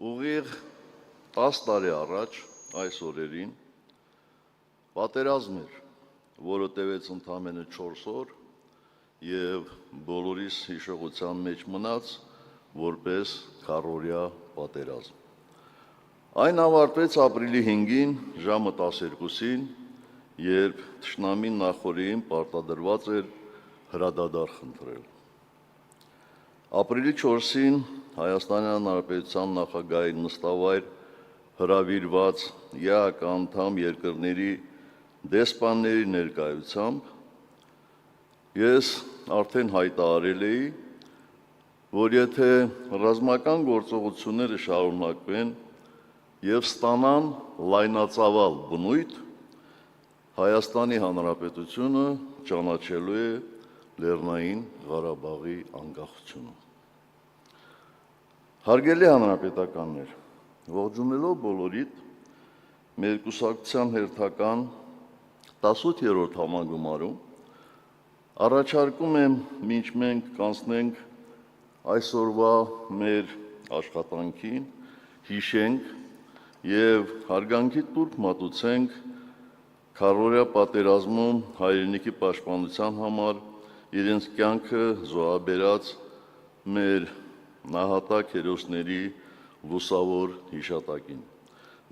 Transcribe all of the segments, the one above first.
Ուղիղ 10 տարի առաջ այս օրերին պատերազմ էր, որը տևեց ընդամենը 4 օր և բոլորիս հիշողության մեջ մնաց որպես քառօրյա պատերազմ։ Այն ավարտվեց ապրիլի 5-ին ժամը 12-ին, երբ թշնամին նախօրեին պարտադրված էր հրադադար խնդրել։ Ապրիլի 4-ին Հայաստանի Հանրապետության նախագահի նստավայր հրավիրված ԵԱՀԿ անդամ երկրների դեսպանների ներկայությամբ ես արդեն հայտարարել էի, որ եթե ռազմական գործողությունները շարունակվեն և ստանան լայնածավալ բնույթ, Հայաստանի Հանրապետությունը ճանաչելու է Լեռնային Ղարաբաղի անկախությունը։ Հարգելի հանրապետականներ, ողջունելով բոլորիդ, մեր կուսակցության հերթական 18-րդ համագումարում առաջարկում եմ, մինչ մենք կանցնենք այսօրվա մեր աշխատանքին, հիշենք և հարգանքի տուրք մատուցենք քառօրյա պատերազմում հայրենիքի պաշտպանության համար իրենց կյանքը զոհաբերած մեր նահատակ հերոսների լուսավոր հիշատակին։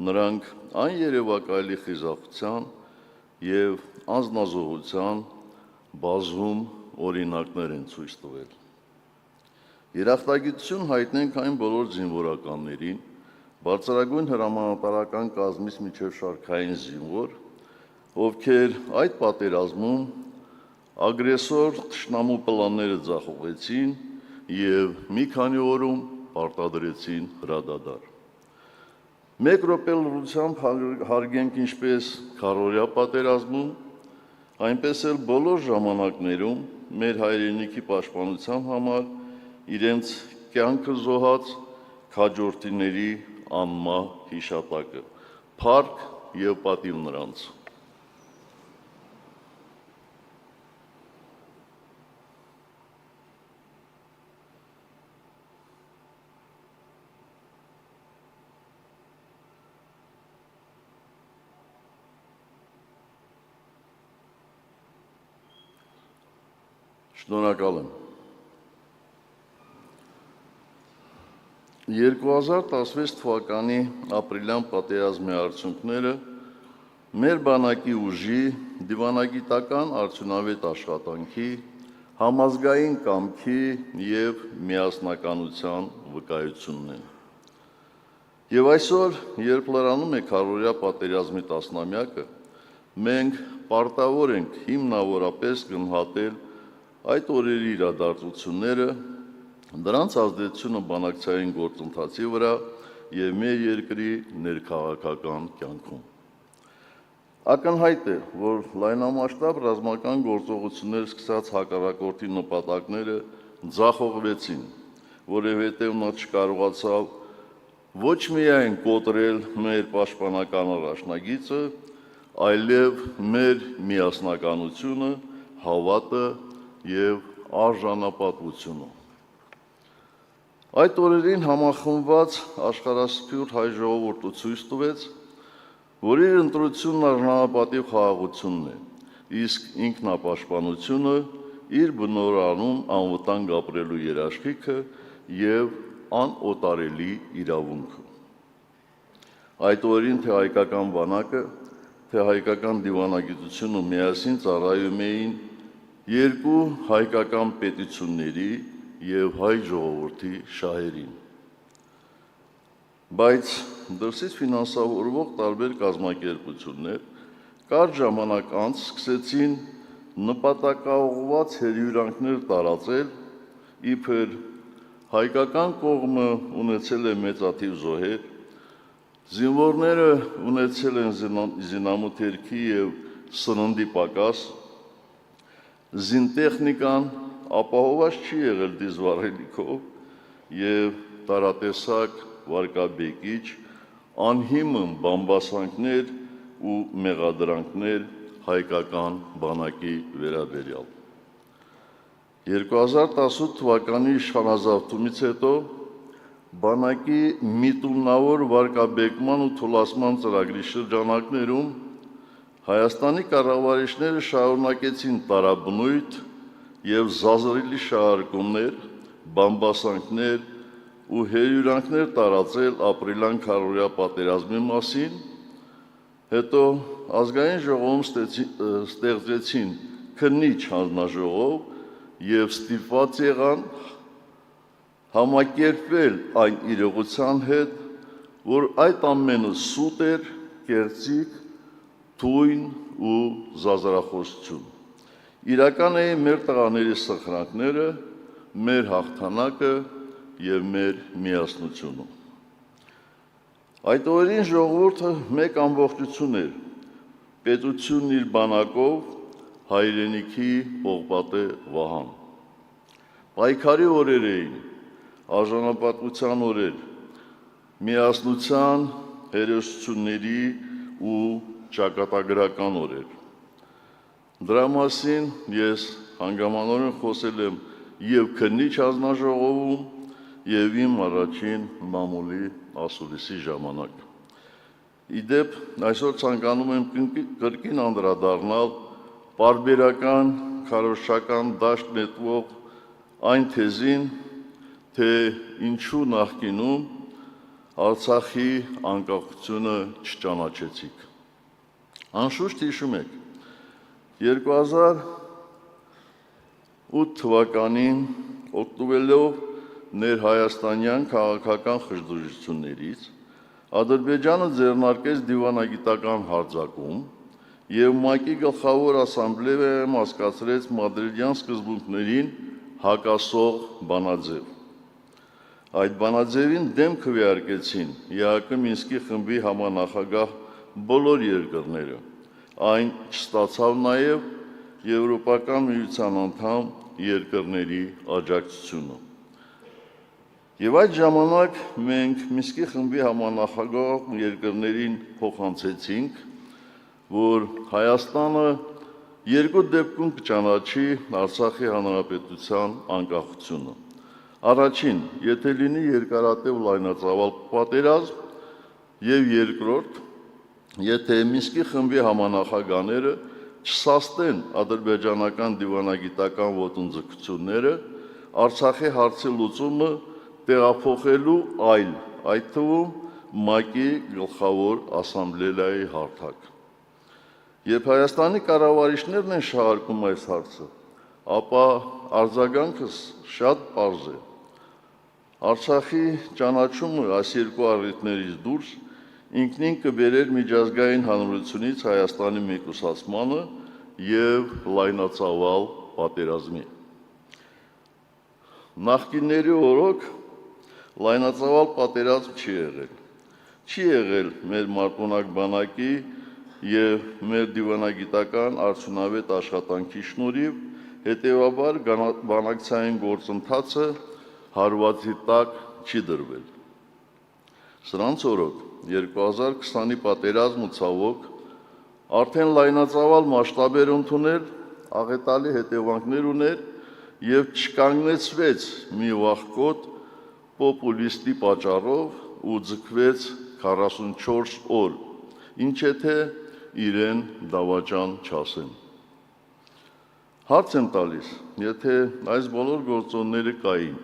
Նրանք այն երևակայելի խիզախության և անձնազոհության բազում օրինակներ են ցույց տվել։ Երախտագիտություն հայտնենք այն բոլոր զինվորականներին, բարձրագույն հրամանատարական կազմից մինչև շարքային զինվոր, ովքեր այդ պատերազմում ագրեսոր թշնամու պլանները ձախողեցին և մի քանի օրում պարտադրեցին հրադադար։ Մեկ րոպե լռությամբ հարգենք ինչպես քառօրյա պատերազմում, այնպես էլ բոլոր ժամանակներում մեր հայրենիքի պաշտպանության համար իրենց կյանքը զոհած քաջորդիների անմահ հիշատակը։ Փառք և պատիվ նրանց։ Շնորհակալ եմ։ 2016 թվականի ապրիլյան պատերազմի արդյունքները մեր բանակի ուժի, դիվանագիտական արդյունավետ աշխատանքի, համազգային կամքի և միասնականության վկայությունն են։ Եվ այսօր, երբ լրանում է քառօրյա պատերազմի տասնամյակը, մենք պարտավոր ենք հիմնավորապես գնահատել այդ օրերի իրադարձությունները, դրանց ազդեցությունը բանակցային գործընթացի վրա և մեր երկրի ներքաղաքական կյանքում։ Ակնհայտ է, որ լայնամասշտաբ ռազմական գործողություններ սկսած հակառակորդի նպատակները ձախողվեցին, որովհետև նա չկարողացավ ոչ միայն կոտրել մեր պաշտպանական առաջնագիծը, այլև մեր միասնականությունը, հավատը և արժանապատվությունը։ Այդ օրերին համախմբված աշխարհասփյուռ հայ ժողովուրդը ցույց տվեց, որ իր ընտրությունն արժանապատիվ խաղաղությունն է, իսկ ինքնապաշտպանությունը իր բնորանում անվտանգ ապրելու երաշխիքը և անօտարելի իրավունքը։ Այդ օրերին թե հայկական բանակը, թե հայկական դիվանագիտությունը միասին ծառայում էին երկու հայկական պետությունների և հայ ժողովրդի շահերին։ Բայց դրսից ֆինանսավորվող տարբեր կազմակերպություններ կարճ ժամանակ անց սկսեցին նպատակաուղղված հրյուրանքներ տարածել, իբր հայկական կողմը ունեցել է մեծաթիվ զոհեր, զինվորները ունեցել են զինամթերքի և սննդի պակաս, զինտեխնիկան ապահովված չի եղել դիզվառելիքով և տարատեսակ վարկաբեկիչ, անհիմն բամբասանքներ ու մեղադրանքներ հայկական բանակի վերաբերյալ։ 2018 թվականի իշխանազավթումից հետո բանակի միտումնավոր վարկաբեկման ու թուլացման ծրագրի շրջանակներում Հայաստանի կառավարիչները շարունակեցին տարաբնույթ և զազրելի շահարկումներ, բամբասանքներ ու հերյուրանքներ տարածել ապրիլյան քարոզիա պատերազմի մասին, հետո ազգային ժողովում ստեղծեցին քննիչ հանձնաժողով և ստիպված եղան համակերպվել այն իրողության հետ, որ այդ ամենը սուտ էր, կեղծիք, թույն ու զազրախոսություն։ Իրական էին մեր տղաների սխրանքները, մեր հաղթանակը և մեր միասնությունը։ Այդ օրերին ժողովուրդը մեկ ամբողջություն էր, պետությունն իր բանակով, հայրենիքի պողպատե վահան։ Պայքարի օրեր էին, արժանապատվության օրեր, միասնության, հերոսությունների ու ճակատագրական օրեր։ Դրա մասին ես հանգամանորեն խոսել եմ և քննիչ հանձնաժողովում, և իմ առաջին մամուլի ասուլիսի ժամանակ։ Իդեպ, այսօր ցանկանում եմ կրկին անդրադառնալ պարբերական քարոզչական դաշտ նետվող այն թեզին, թե ինչու նախկինում Արցախի անկախությունը չճանաչեցիք։ Անշուշտ հիշում եք, 2008 թվականին օգտվելով ներհայաստանյան քաղաքական խժդժություններից Ադրբեջանը ձեռնարկեց դիվանագիտական հարձակում և ՄԱԿ-ի գլխավոր ասամբլեայում հասկացրեց մադրիդյան սկզբունքներին հակասող բանաձև։ Այդ բանաձևին դեմ քվեարկեցին ԵԱՀԿ Մինսկի խմբի համանախագահ բոլոր երկրները, այն չստացավ նաև Եվրոպական միության անդամ երկրների աջակցությունը։ Եվ այդ ժամանակ մենք Մինսկի խմբի համանախագահ երկրներին փոխանցեցինք, որ Հայաստանը երկու դեպքում կճանաչի Արցախի հանրապետության անկախությունը։ Առաջին, եթե լինի երկարատև լայնածավալ պատերազմ, և երկրորդ, եթե Մինսկի խմբի համանախագահները չսաստեն ադրբեջանական դիվանագիտական ոտնձգությունները Արցախի հարցի լուծումը տեղափոխելու այլ, այդ թվում ՄԱԿ-ի գլխավոր ասամբլեայի հարթակ։ Երբ Հայաստանի կառավարիչներն են շահարկում այս հարցը, ապա արձագանքս շատ պարզ է։ Արցախի ճանաչումը այս երկու առիթներից դուրս ինքնին կբերեր միջազգային հանրությունից Հայաստանի մեկուսացմանը և լայնածավալ պատերազմի։ Նախկինների օրոք լայնածավալ պատերազմ չի եղել։ Չի եղել մեր մարտունակ բանակի և մեր դիվանագիտական արդյունավետ աշխատանքի շնորհիվ, հետևաբար բանակցային գործընթացը հարվածի տակ չի դրվել։ Սրանց օրոք 2020-ի պատերազմը ցավոք արդեն լայնածավալ մասշտաբեր ընդունել, աղետալի հետևանքներ ուներ և չկանգնեցվեց մի վախկոտ պոպուլիստի պատճառով ու ձգվեց 44 օր, ինչ եթե իրեն դավաճան չասեն։ Հարց եմ տալիս, եթե այս բոլոր գործոնները կային,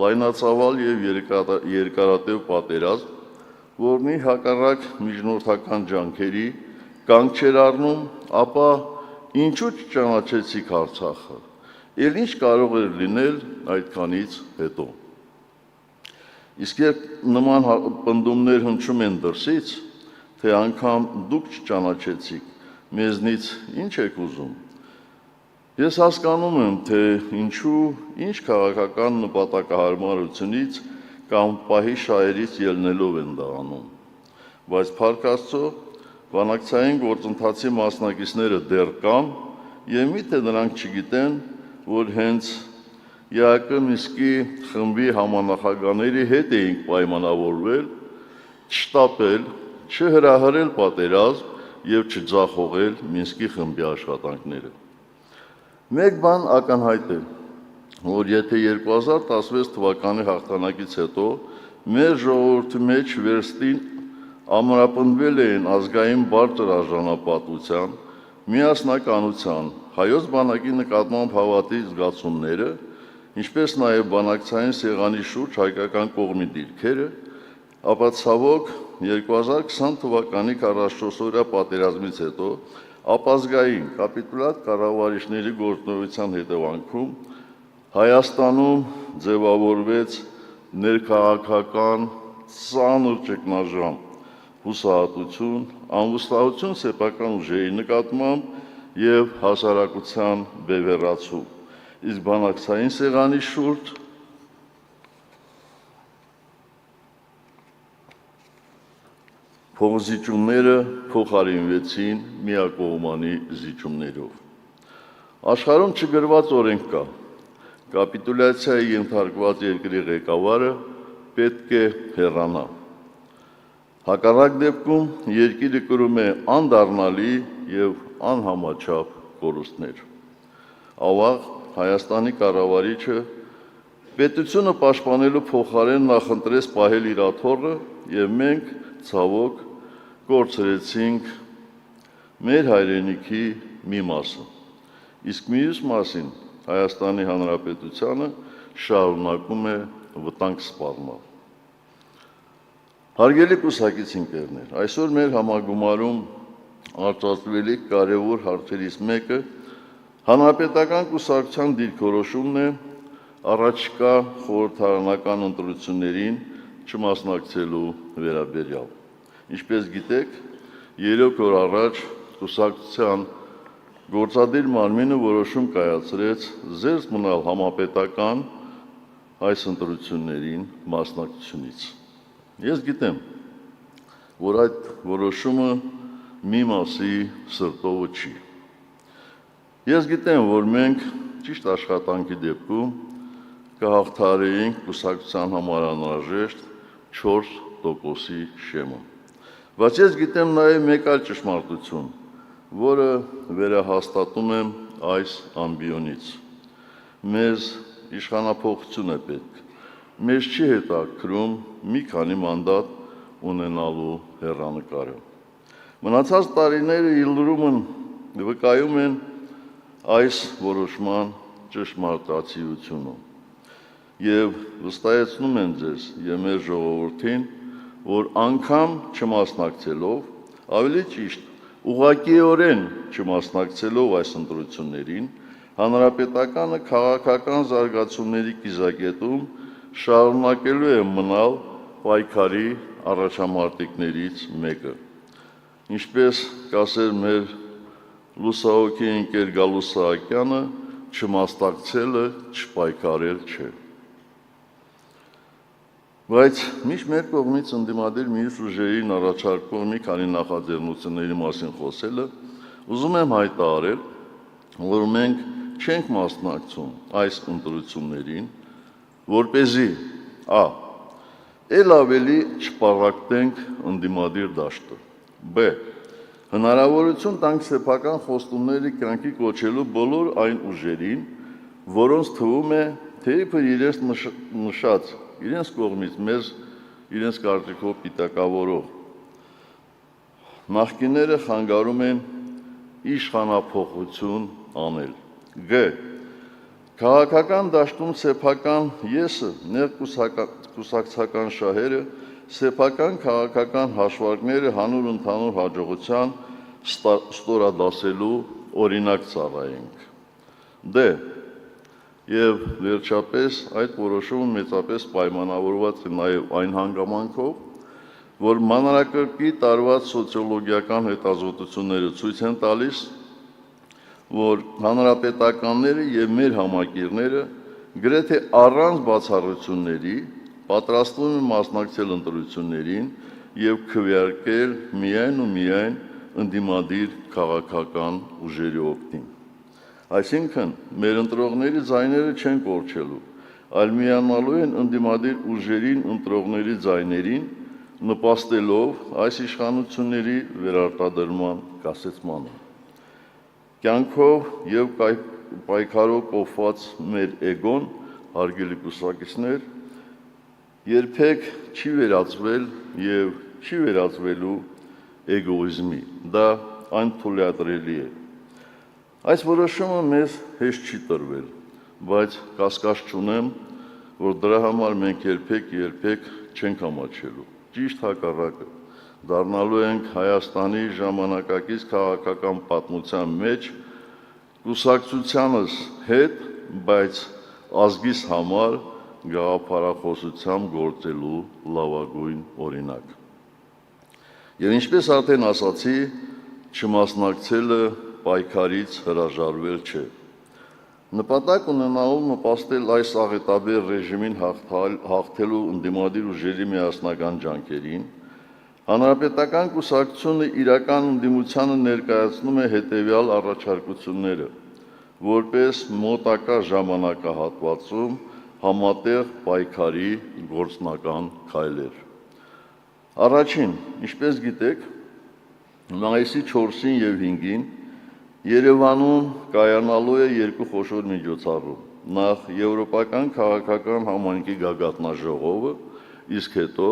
լայնածավալ և երկարատև պատերազմ, որն իր հակառակ միջնորդական ջանքերի կանգ չէր առնում, ապա ինչու չճանաչեցիք Արցախը, էլ ինչ կարող էր լինել այդքանից հետո։ Իսկ երբ նման պնդումներ հնչում են դրսից, թե անգամ դուք չճանաչեցիք, մեզնից ինչ եք ուզում։ Ես հասկանում եմ, թե ինչու, ինչ քաղաքական նպատակահարմարությունից կամ պահի շահերից ելնելով են դա անում, բայց փառք Աստծո, բանակցային գործընթացի մասնակիցները դեռ կան, և միթե նրանք չգիտեն, որ հենց ԵԱՀԿ Մինսկի խմբի համանախագահների հետ էինք պայմանավորվել չշտապել, չհրահրել պատերազմ և չձախողել Մինսկի խմբի աշխատանքները։ Մեկ բան ակնհայտ է, որ եթե 2016 թվականի հաղթանակից հետո մեր ժողովրդի մեջ վերստին ամրապնդվել էին ազգային բարձր արժանապատվության, միասնականության, հայոց բանակի նկատմամբ հավատի զգացումները, ինչպես նաև բանակցային սեղանի շուրջ հայկական կողմի դիրքերը, ապա ցավոք 2020 թվականի 44-օրյա պատերազմից հետո ապազգային կապիտուլյատ կառավարիչների գործունեության հետևանքում Հայաստանում ձևավորվեց ներքաղաքական ծանր ճգնաժամ, հուսահատություն, անվստահություն սեփական ուժերի նկատմամբ եւ հասարակության բևեռացում, իսկ բանակցային սեղանի շուրջ փոխզիջումները փոխարինվեցին միակողմանի զիջումներով։ Աշխարհում չգրված օրենք կա, կապիտուլյացիայի ենթարկված երկրի ղեկավարը պետք է հեռանա։ Հակառակ դեպքում երկիրը կրում է անդառնալի եւ անհամաչափ կորուստներ։ Ավաղ Հայաստանի կառավարիչը պետությունը պաշտպանելու փոխարեն նախընտրեց պահել իր աթոռը եւ մենք ցավոք կորցրեցինք մեր հայրենիքի մի մասը, իսկ մյուս մասին Հայաստանի Հանրապետությանը շարունակում է վտանգ սպառնալ։ Հարգելի կուսակիցներ, այսօր մեր համագումարում արծարծվելիք կարևոր հարցերից մեկը հանրապետական կուսակցության դիրքորոշումն է առաջիկա խորհրդարանական ընտրություններին չմասնակցելու վերաբերյալ։ Ինչպես գիտեք, 3 օր առաջ կուսակցության գործադիր մարմինը որոշում կայացրեց զերծ մնալ համապետական այս ընտրություններին մասնակցությունից։ Ես գիտեմ, որ այդ որոշումը մի մասի սրտովը չի։ Ես գիտեմ, որ մենք ճիշտ աշխատանքի դեպքում կհաղթահարեինք կուսակցության համար անհրաժեշտ 4%-ի շեմը։ Բայց ես գիտեմ նաև մեկ այլ ճշմարտություն, որը վերահաստատում եմ այս ամբիոնից։ Մեզ իշխանափոխություն է պետք։ Մեզ չի հետաքրքրում մի քանի մանդատ ունենալու հեռանկարը։ Մնացած տարիները իլրումն վկայում են այս որոշման ճշմարտացիությունը եւ վստահեցնում են ձեզ եւ մեր ժողովրդին, որ անգամ չմասնակցելով, ավելի ճիշտ ուղղակիորեն չմասնակցելով այս ընտրություններին, հանրապետականը քաղաքական զարգացումների կիզակետում շարունակելու է մնալ պայքարի առաջամարտիկներից մեկը։ Ինչպես կասեր մեր լուսահոգի ընկեր Գալուստ Սահակյանը, չմասնակցելը չպայքարել չէ։ Բայց միշտ մեր կողմից ընդդիմադիր մյուս ուժերին առաջարկող մի քանի նախաձեռնությունների մասին խոսելը, ուզում եմ հայտարարել, որ մենք չենք մասնակցում այս ընտրություններին, որպեսզի a. Էլ ավելի չպարակտենք ընդդիմադիր դաշտը, b. Հնարավորություն տանք սեփական խոստումների կյանքի կոչելու բոլոր այն ուժերին, որոնց թվում է, թե իբր իրենց նշած, իրենց կողմից մեզ իրենց կարծիքով պիտակավորող նախկինները խանգարում են իշխանափոխություն անել։ G. Քաղաքական դաշտում սեփական եսը, ներկուսակցական շահերը, սեփական քաղաքական հաշվարկները հանուր ընդհանուր հաջողության ստորադասելու օրինակ ծառայենք։ D. Եվ վերջապես այդ որոշումը մեծապես պայմանավորված է նաև այն հանգամանքով, որ մանրակրկիտ արված սոցիոլոգիական հետազոտությունները ցույց են տալիս, որ հանրապետականները եւ մեր համակիրները գրեթե առանց բացառությունների պատրաստվում են մասնակցել ընտրություններին եւ քվեարկել միայն ու միայն ընդդիմադիր քաղաքական ուժերի օգտին։ Այսինքն, մեր ընտրողների ձայները չեն կորչելու, այլ միանալու են ընդդիմադիր ուժերին ընտրողների ձայներին, նպաստելով այս իշխանությունների վերարտադրման կասեցմանը։ Կյանքով պայքարով կոփված մեր էգոն, հարգելի կուսակիցներ, երբեք չի վերածվել եւ չի վերածվելու էգոիզմի, դա անթույլատրելի է։ Այս որոշումը մեզ հեշտ չի տրվել, բայց կասկած չունեմ, որ դրա համար մենք երբեք չենք ամաչելու, ճիշտ հակառակը, դառնալու ենք Հայաստանի ժամանակակից քաղաքական պատմության մեջ կուսակցությանս հետ, բայց ազգիս համար գաղափարախոսությամբ գործելու լավագույն օրինակ։ Եվ ինչպես արդեն ասացի, չմասնակցելը պայքարից հրաժարվել չէ։ Նպատակ ունենալով նպաստել այս աղետաբեր ռեժիմին հաղթելու ընդդիմադիր ուժերի միասնական ջանքերին, Հանրապետական կուսակցությունը իրական ընդդիմությանը ներկայացնում է հետևյալ առաջարկությունները, որպես մոտակա ժամանակահատվածում համատեղ պայքարի գործնական քայլեր։ Առաջին, ինչպես գիտեք, մայիսի 4-ին եւ 5-ին Երևանում կայանալու է երկու խոշոր միջոցառում, նախ Եվրոպական քաղաքական համայնքի գագաթնաժողովը, իսկ հետո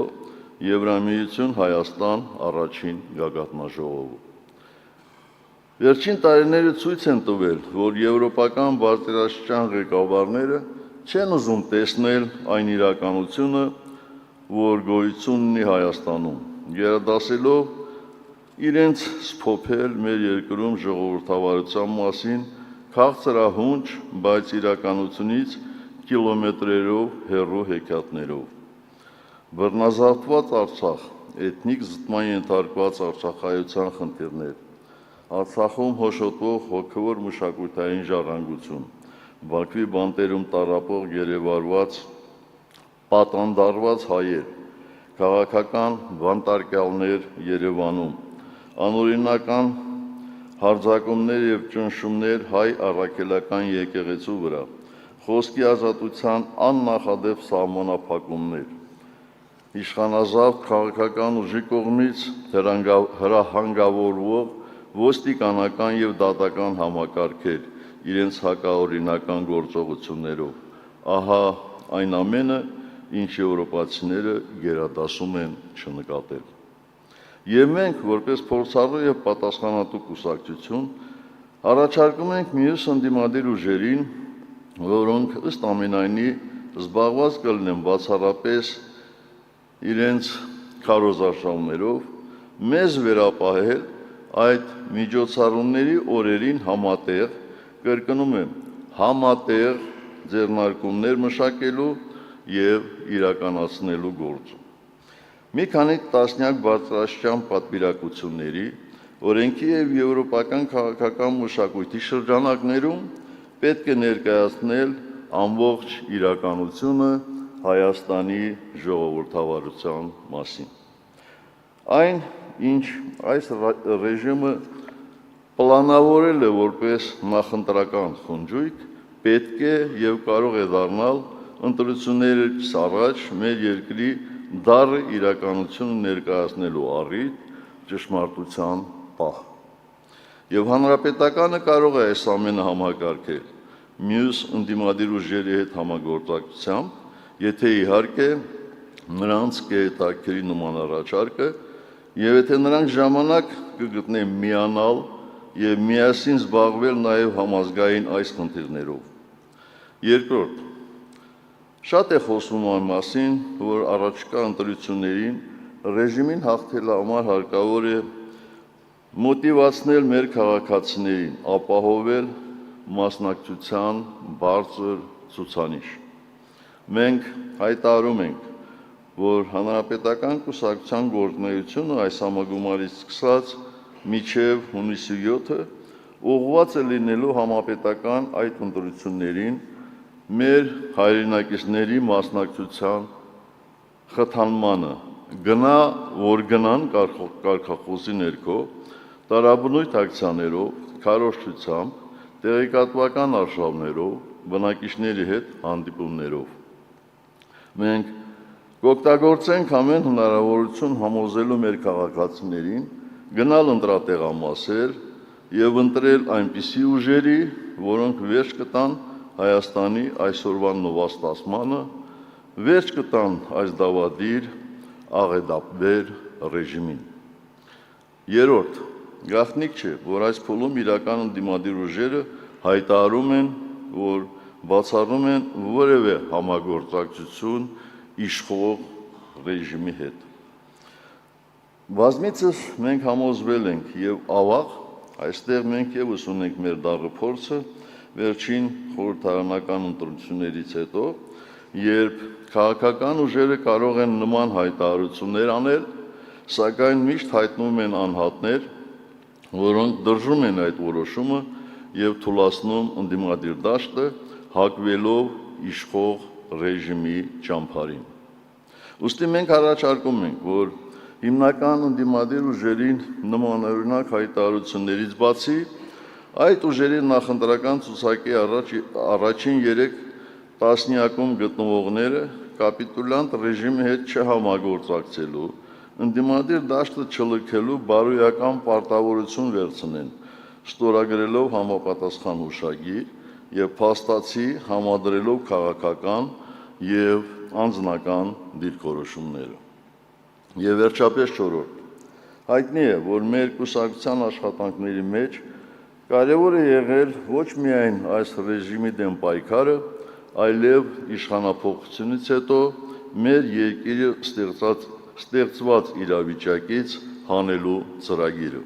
Եվրամիություն Հայաստան առաջին գագաթնաժողովը։ Վերջին տարիները ցույց են տվել, որ եվրոպական բարձրաստիճան ղեկավարները չեն ուզում տեսնել այն իրականությունը, որ գոյություն ունի Հայաստանում, գերադասելով իրենց սփոփել մեր երկրում ժողովրդավարության մասին քաղցրահունչ, բայց իրականությունից կիլոմետրերով հեռու հեքիաթներով։ Բռնազավթված Արցախ, էթնիկ զտման ենթարկված արցախայության խնդիրներ, Արցախում հոշոտվող հոգևոր մշակութային ժառանգություն, Բաքվի բանտերում տառապող գերեվարված պատանդարված հայեր, քաղաքական բանտարկյալներ Երևանում, անօրինական հարձակումներ եւ ճնշումներ հայ առաքելական եկեղեցու վրա, խոսքի ազատության աննախադեպ սահմանափակումներ, իշխանազավթ քաղաքական ուժի կողմից հրահանգավորվող ոստիկանական եւ դատական համակարգեր իրենց հակաօրինական գործողություններով, ահա այն ամենը, ինչ եվրոպացիները գերադասում են չնկատել։ Եվ մենք, որպես փորձառու եւ պատասխանատու կուսակցություն, առաջարկում ենք մյուս ընդդիմադիր ուժերին, որոնք ըստ ամենայնի զբաղված կլինեն բացառապես իրենց քարոզարշավներով, մեզ վերապահել այդ միջոցառումների օրերին համատեղ, կրկնում եմ, համատեղ ձեռնարկումներ մշակելու եւ իրականացնելու գործում։ Մի քանի տասնյակ բարձրաստիճան պատվիրակությունների, օրենքի եւ եվրոպական քաղաքական մշակույթի շրջանակներում պետք է ներկայացնել ամբողջ իրականությունը Հայաստանի ժողովրդավարության մասին։ Այն, ինչ այս ռեժիմը պլանավորել է որպես նախընտրական խնջույք, պետք է եւ կարող է դառնալ ընտրություններից առաջ մեր երկրի դառը իրականությունը ներկայացնելու առիթ, ճշմարտության պահ։ Եվ հանրապետականը կարող է այս ամենը համակարգել մյուս ընդդիմադիր ուժերի հետ համագործակցությամբ, եթե իհարկե նրանց կհետաքրի նման առաջարկը եւ եթե նրանք ժամանակ կգտնեն միանալ եւ միասին զբաղվել նաեւ համազգային այս խնդիրներով։ Երկրորդ, շատ է խոսվում այն մասին, որ առաջիկա ընտրություններին ռեժիմին հաղթելու համար հարկավոր է մոտիվացնել մեր քաղաքացիներին, ապահովել մասնակցության բարձր ցուցանիշ։ Մենք հայտարարում ենք, որ հանրապետական կուսակցության գործունեությունը այս համագումարից սկսած մինչև հունիսի 7-ը ուղղված է լինելու համապետական այդ ընտրություններին մեր հայրենակիցների մասնակցության խթանմանը, որ գնան կարգախոսի ներքո, տարաբնույթ ակցիաներով, քարոզչությամբ, տեղեկատվական արշավներով, բնակիչների հետ հանդիպումներով։ Մենք կօգտագործենք ամեն հնարավորություն համոզելու մեր քաղաքացիներին գնալ ընտրատեղամասեր, եւ ընտրել այնպիսի ուժերի, որոնք վերջ կտան Հայաստանի այսօրվա նվաստացմանը, վերջ կտան այս դավադիր աղետաբեր ռեժիմին։ Երրորդ, գաղտնիք չէ, որ այս փուլում իրական ընդդիմադիր ուժերը հայտարարում են, որ բացառում են որևէ համագործակցություն իշխող ռեժիմի հետ։ Բազմիցս մենք համոզվել ենք եւ ավաղ, այստեղ մենք եւս ունենք մեր դառը փորձը վերջին խորհրդարանական ընտրություններից հետո, երբ քաղաքական ուժերը կարող են նման հայտարարություններ անել, սակայն միշտ հայտնում են անհատներ, որոնք դրժում են այդ որոշումը եւ թուլացնում ընդդիմադիր դաշտը, հակվելով իշխող ռեժիմի ճամփարին։ Ուստի մենք առաջարկում ենք, որ հիմնական ընդդիմադիր ուժերին նմանօրինակ հայտարարություններից բացի, այդ ուժերի նախընտրական ցուցակի առաջին 3 տասնյակում գտնվողները կապիտուլյանտ ռեժիմի հետ չհամագործակցելու, ընդդիմադիր դաշտը չլքելու բարոյական պարտավորություն վերցնեն, ստորագրելով համապատասխան հուշագիր եւ փաստացի համադրելով քաղաքական եւ անձնական դիրքորոշումները։ Եվ վերջապես 4-րդ, հայտնի է, որ մեր կուսակցության աշխատանքների մեջ կարևոր է եղել ոչ միայն այս ռեժիմի դեմ պայքարը, այլև իշխանափոխությունից հետո մեր երկիրը ստեղծված իրավիճակից հանելու ծրագիրը։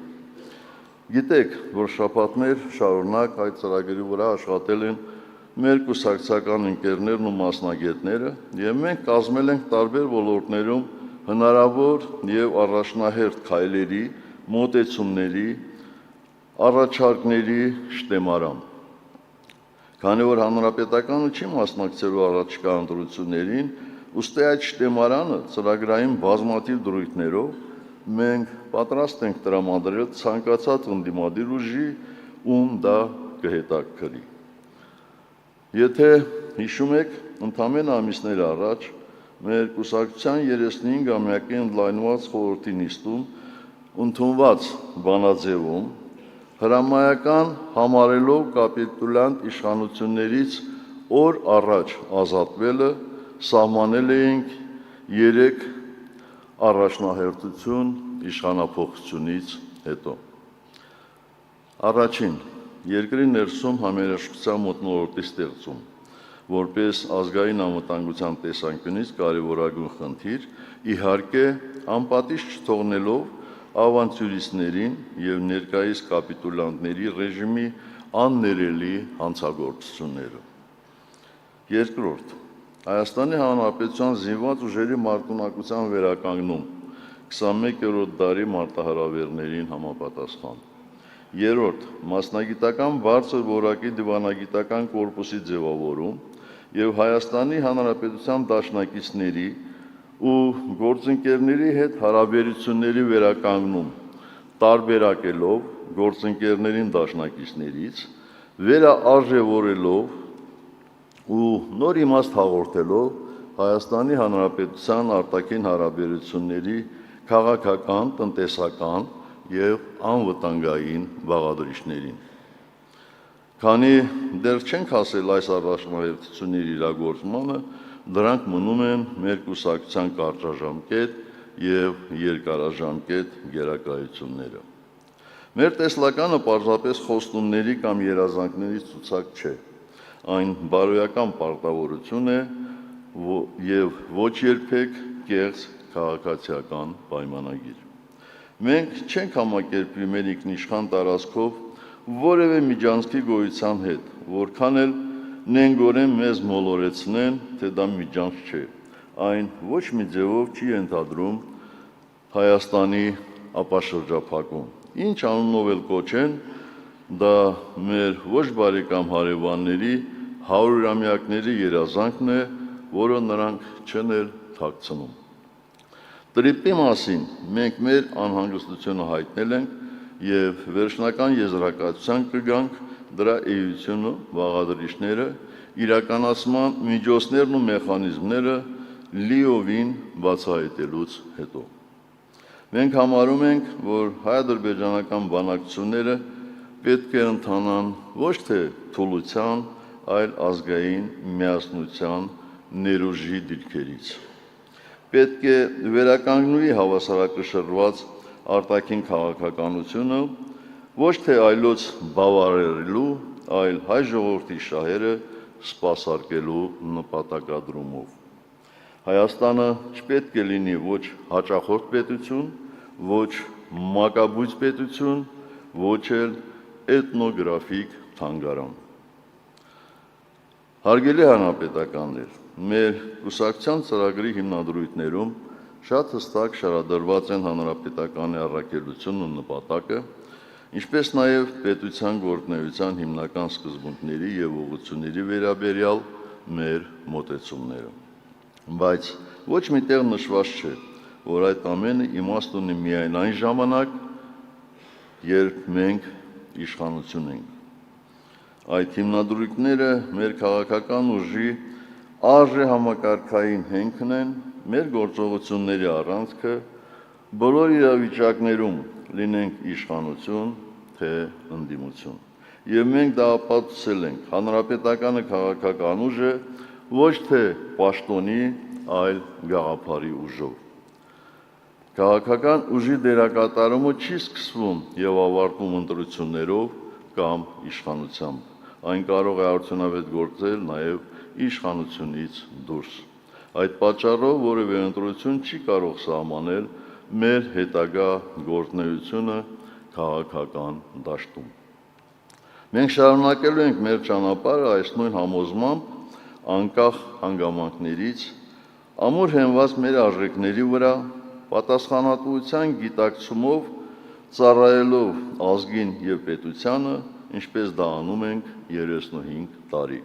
Գիտեք, որ շաբաթներ շարունակ այդ ծրագրի վրա աշխատել են մեր կուսակցական ընկերներն ու մասնագետները, եւ մենք կազմել ենք տարբեր ոլորտներում հնարավոր եւ առաջնահերթ քայլերի, մոտեցումների, առաջարկների շտեմարան։ Քանի որ հանրապետականը չի մասնակցելու առաջիկա ընտրություններին, ուստի այդ շտեմարանը ծրագրային բազմաթիվ դրույթներով մենք պատրաստ ենք տրամադրել ցանկացած ընդդիմադիր ուժի, ում դա կհետաքրքրի։ Եթե հիշում եք, ընդամենը ամիսներ առաջ մեր կուսակցության 35-ամյակի ընդլայնված խորհրդի նիստում ընդունված բանաձևում հրամայական համարելով կապիտուլյանտ իշխանություններից օր առաջ ազատվելը սահմանել էինք 3 առաջնահերթություն իշխանափոխությունից հետո։ Առաջին, երկրի ներսում համերաշխության մթնոլորտի ստեղծում, որպես ազգային անվտանգության տեսանկյունից կարևորագույն խնդիր, իհարկե անպատիժ չթողնելով ավանտյուրիստներին եւ ներկայիս կապիտուլյանտների ռեժիմի աններելի հանցագործությունները։ Երկրորդ, Հայաստանի Հանրապետության զինված ուժերի մարտունակության վերականգնում 21-րդ դարի մարտահրավերներին համապատասխան։ Երրորդ, մասնագիտական բարձր որակի դիվանագիտական կորպուսի ձևավորում եւ Հայաստանի Հանրապետության դաշնակիցների ու գործընկերների հետ հարաբերությունների վերականգնում, տարբերակելով գործընկերներին դաշնակիցներից, վերաարժևորելով ու նոր իմաստ հաղորդելով Հայաստանի Հանրապետության արտաքին հարաբերությունների քաղաքական, տնտեսական եւ անվտանգային բաղադրիչներին։ Քանի դեռ չենք հասել այս առաջնահերթությունների իրագործմանը, դրանք մնում են մեր կուսակցության կարճաժամկետ եւ երկարաժամկետ գերակայությունները։ Մեր տեսլականը պարզապես խոստումների կամ երազանքների ցուցակ չէ։ Այն բարոյական պարտավորություն է եւ ոչ երբեք կեղծ քաղաքացիական պայմանագիր։ Մենք չենք համակերպվի մեր ինքնիշխան տարածքով որևէ միջանցքի գոյության հետ, որքան էլ նենգորեն մեզ մոլորեցնեն, թե դա միջանց չէ։ Այն ոչ մի ձևով չի ընդհանրում Հայաստանի ապաշրջափակում։ Ինչ անունով էլ կոչեն, դա մեր ոչ բարեկամ հարևանների 100-ամյակների երազանքն է, որը նրանք չեն էլ թաքցնում։ Տրիպի մասին մենք մեր անհանգստությունը հայտնել ենք եւ վերջնական եզրակացության կգանք դրա էությունը, բաղադրիչները, իրականացման միջոցներն ու մեխանիզմները լիովին բացահայտելուց հետո։ Մենք համարում ենք, որ հայ-ադրբեջանական բանակցությունները պետք է ընթանան ոչ թե թուլության, այլ ազգային միասնության ներուժի դիրքերից։ Պետք է վերականգնվի հավասարակշռված արտաքին քաղաքականությունը, ոչ թե այլոց բավարարելու, այլ հայ ժողովրդի շահերը սպասարկելու նպատակադրումով։ Հայաստանը չպետք է լինի ոչ հաճախորդ պետություն, ոչ մակաբույծ պետություն, ոչ էլ էթնոգրաֆիկ թանգարան։ Հարգելի հանրապետականներ, մեր կուսակցության ծրագրի հիմնադրույթներում շատ հստակ շարադրված են հանրապետականի առաքելությունն ու նպատակը, ինչպես նաև պետության գործունեության հիմնական սկզբունքների և ուղղությունների վերաբերյալ մեր մոտեցումները։ Բայց ոչ մի տեղ նշված չէ, որ այդ ամենը իմաստ ունի միայն այն ժամանակ, երբ մենք իշխանություն ենք։ Այդ հիմնադրույթները մեր քաղաքական ուժի արժեհամակարգային հենքն են, մեր գործողությունների առանցքը, բոլոր իրավիճակներում լինենք իշխանություն, թե ընդդիմություն։ Եվ մենք դա ապացուցել ենք, հանրապետականը քաղաքական ուժ է, ոչ թե պաշտոնի, այլ գաղափարի ուժով։ Քաղաքական ուժի դերակատարումը չի սկսվում և ավարտվում ընտրություններով կամ իշխանությամբ, այն կարող է արդյունավետ գործել նաև իշխանությունից դուրս։ Այդ պատճառով որևէ ընտրություն չի կարող սահմանել մեր հետագա գործունեությունը քաղաքական դաշտում։ Մենք շարունակելու ենք մեր ճանապարհը այս նույն համոզմամբ, անկախ հանգամանքներից, ամուր հենված մեր արժեքների վրա, պատասխանատվության գիտակցումով ծառայելով ազգին և պետությանը, ինչպես դա անում ենք 35 տարի։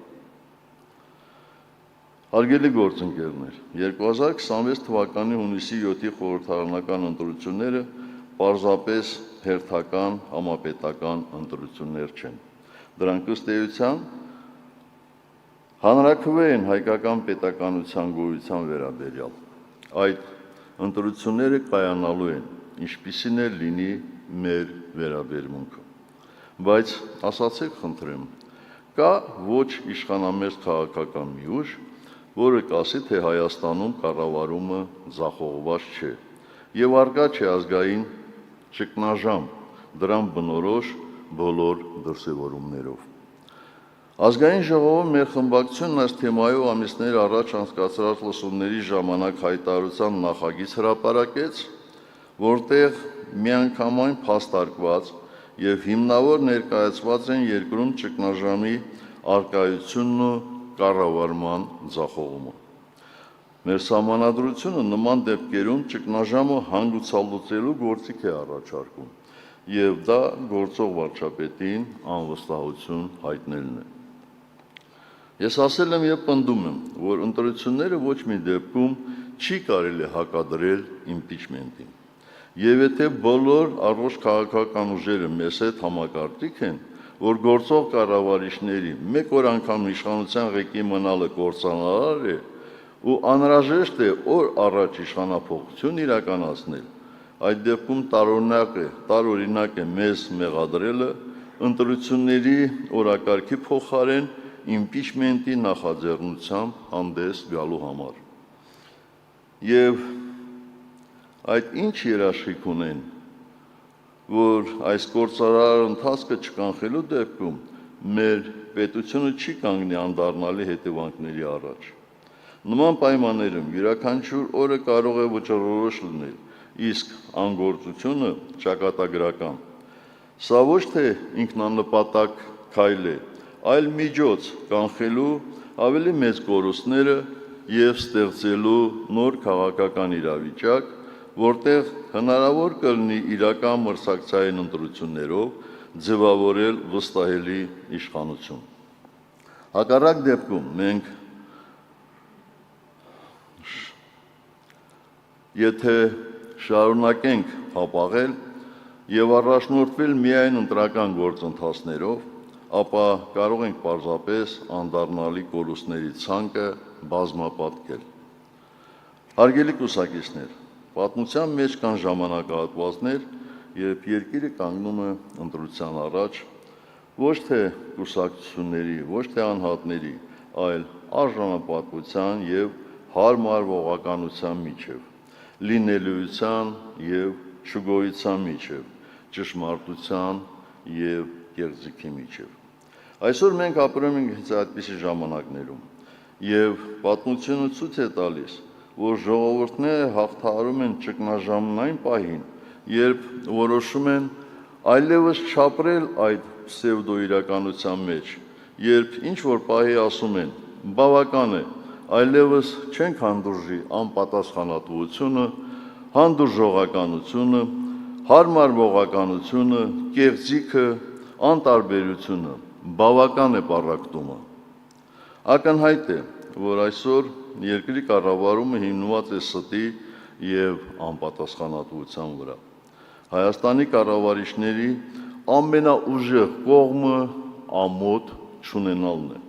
Հարգելի գործընկերներ, 2026 թվականի հունիսի 7-ի խորհրդարանական ընտրությունները պարզապես հերթական համապետական ընտրություններ չեն։ Դրանք ըստ էության հանրաքվե են հայկական պետականության գոյության վերաբերյալ։ Այդ ընտրությունները կայանալու են, ինչպիսին էլ լինի մեր վերաբերմունքը։ Բայց ասացեք խնդրեմ, կա ոչ իշխանամերձ քաղաքական մի ուժ, որը կասի, թե Հայաստանում կառավարումը ձախողված չէ և առկա չէ ազգային ճգնաժամ, դրան բնորոշ բոլոր դրսևորումներով։ Ազգային ժողովում մեր խմբակցությունն այս թեմայով ամիսներ առաջ անցկացրած լսումների ժամանակ հայտարարության նախագիծ հրապարակեց, որտեղ միանգամայն փաստարկված և հիմնավոր ներկայացված են երկրում ճգնաժամի առկայությունն ու կառավարման ձախողումը։ Մեր սահմանադրությունը նման դեպքերում ճգնաժամը հանգուցալուծելու գործիք է առաջարկում, և դա գործող վարչապետին անվստահություն հայտնելն է։ Ես ասել եմ և պնդում եմ, որ ընտրությունները ոչ մի դեպքում չի կարելի հակադրել իմպիչմենտին, և եթե բոլոր առողջ քաղաքական ուժերը մեզ հետ համակարծիք են, որ գործող կառավարիչների մեկ օր անգամ իշխանության ղեկի մնալը կործանարար է ու անհրաժեշտ է օր առաջ իշխանափոխություն իրականացնել, այդ դեպքում տարօրինակ է մեզ մեղադրելը ընտրությունների օրակարգի փոխարեն իմպիչմենտի նախաձեռնությամբ հանդես գալու համար։ Եվ այդ ինչ երաշխիք ունեն, որ այս կործանարար ընթացքը չկանխելու դեպքում մեր պետությունը չի կանգնի անդառնալի հետևանքների առաջ։ Նման պայմաններում յուրաքանչյուր օրը կարող է վճռորոշ լինել, իսկ անգործությունը ճակատագրական։ Սա ոչ թե ինքնանպատակ քայլ է, այլ միջոց կանխելու ավելի մեծ կորուստները և ստեղծելու նոր քաղաքական իրավիճակ, որտեղ հնարավոր կլինի իրական մրցակցային ընտրություններով ձևավորել վստահելի իշխանություն։ Հակառակ դեպքում մենք եթե շարունակենք հապաղել և առաջնորդվել միայն ընտրական գործընթացներով, ապա կարող ենք պարզապես անդառնալի կորուստների ցանկը բազմապատկել։ Հարգելի կուսակիցներ, պատմության մեջ կան ժամանակահատվածներ, երբ երկիրը կանգնում է ընտրության առաջ, ոչ թե կուսակցությունների, ոչ թե անհատների, այլ արժանապատվության և հարմարվողականության միջև, լինելիության և չգոյության միջև, ճշմարտության և կեղծիքի միջև։ Այսօր մենք ապրում ենք հենց այդպիսի ժամանակներում, և պատմությունը ցույց է տալիս, որ ժողովուրդները հաղթահարում են ճգնաժամն այն պահին, երբ որոշում են այլևս չապրել այդ պսևդոիրականության մեջ, երբ ինչ-որ պահի ասում են բավական է, այլևս չենք հանդուրժի անպատասխանատվությունը, հանդուրժողականությունը, հարմարվողականությունը, կեղծիքը, անտարբերությունը, բավական է պառակտումը։ Ակնհայտ է, որ այսօր երկրի կառավարումը հիմնված է ստի և անպատասխանատվության վրա։ Հայաստանի կառավարիչների ամենաուժեղ կողմը ամոթ չունենալն է։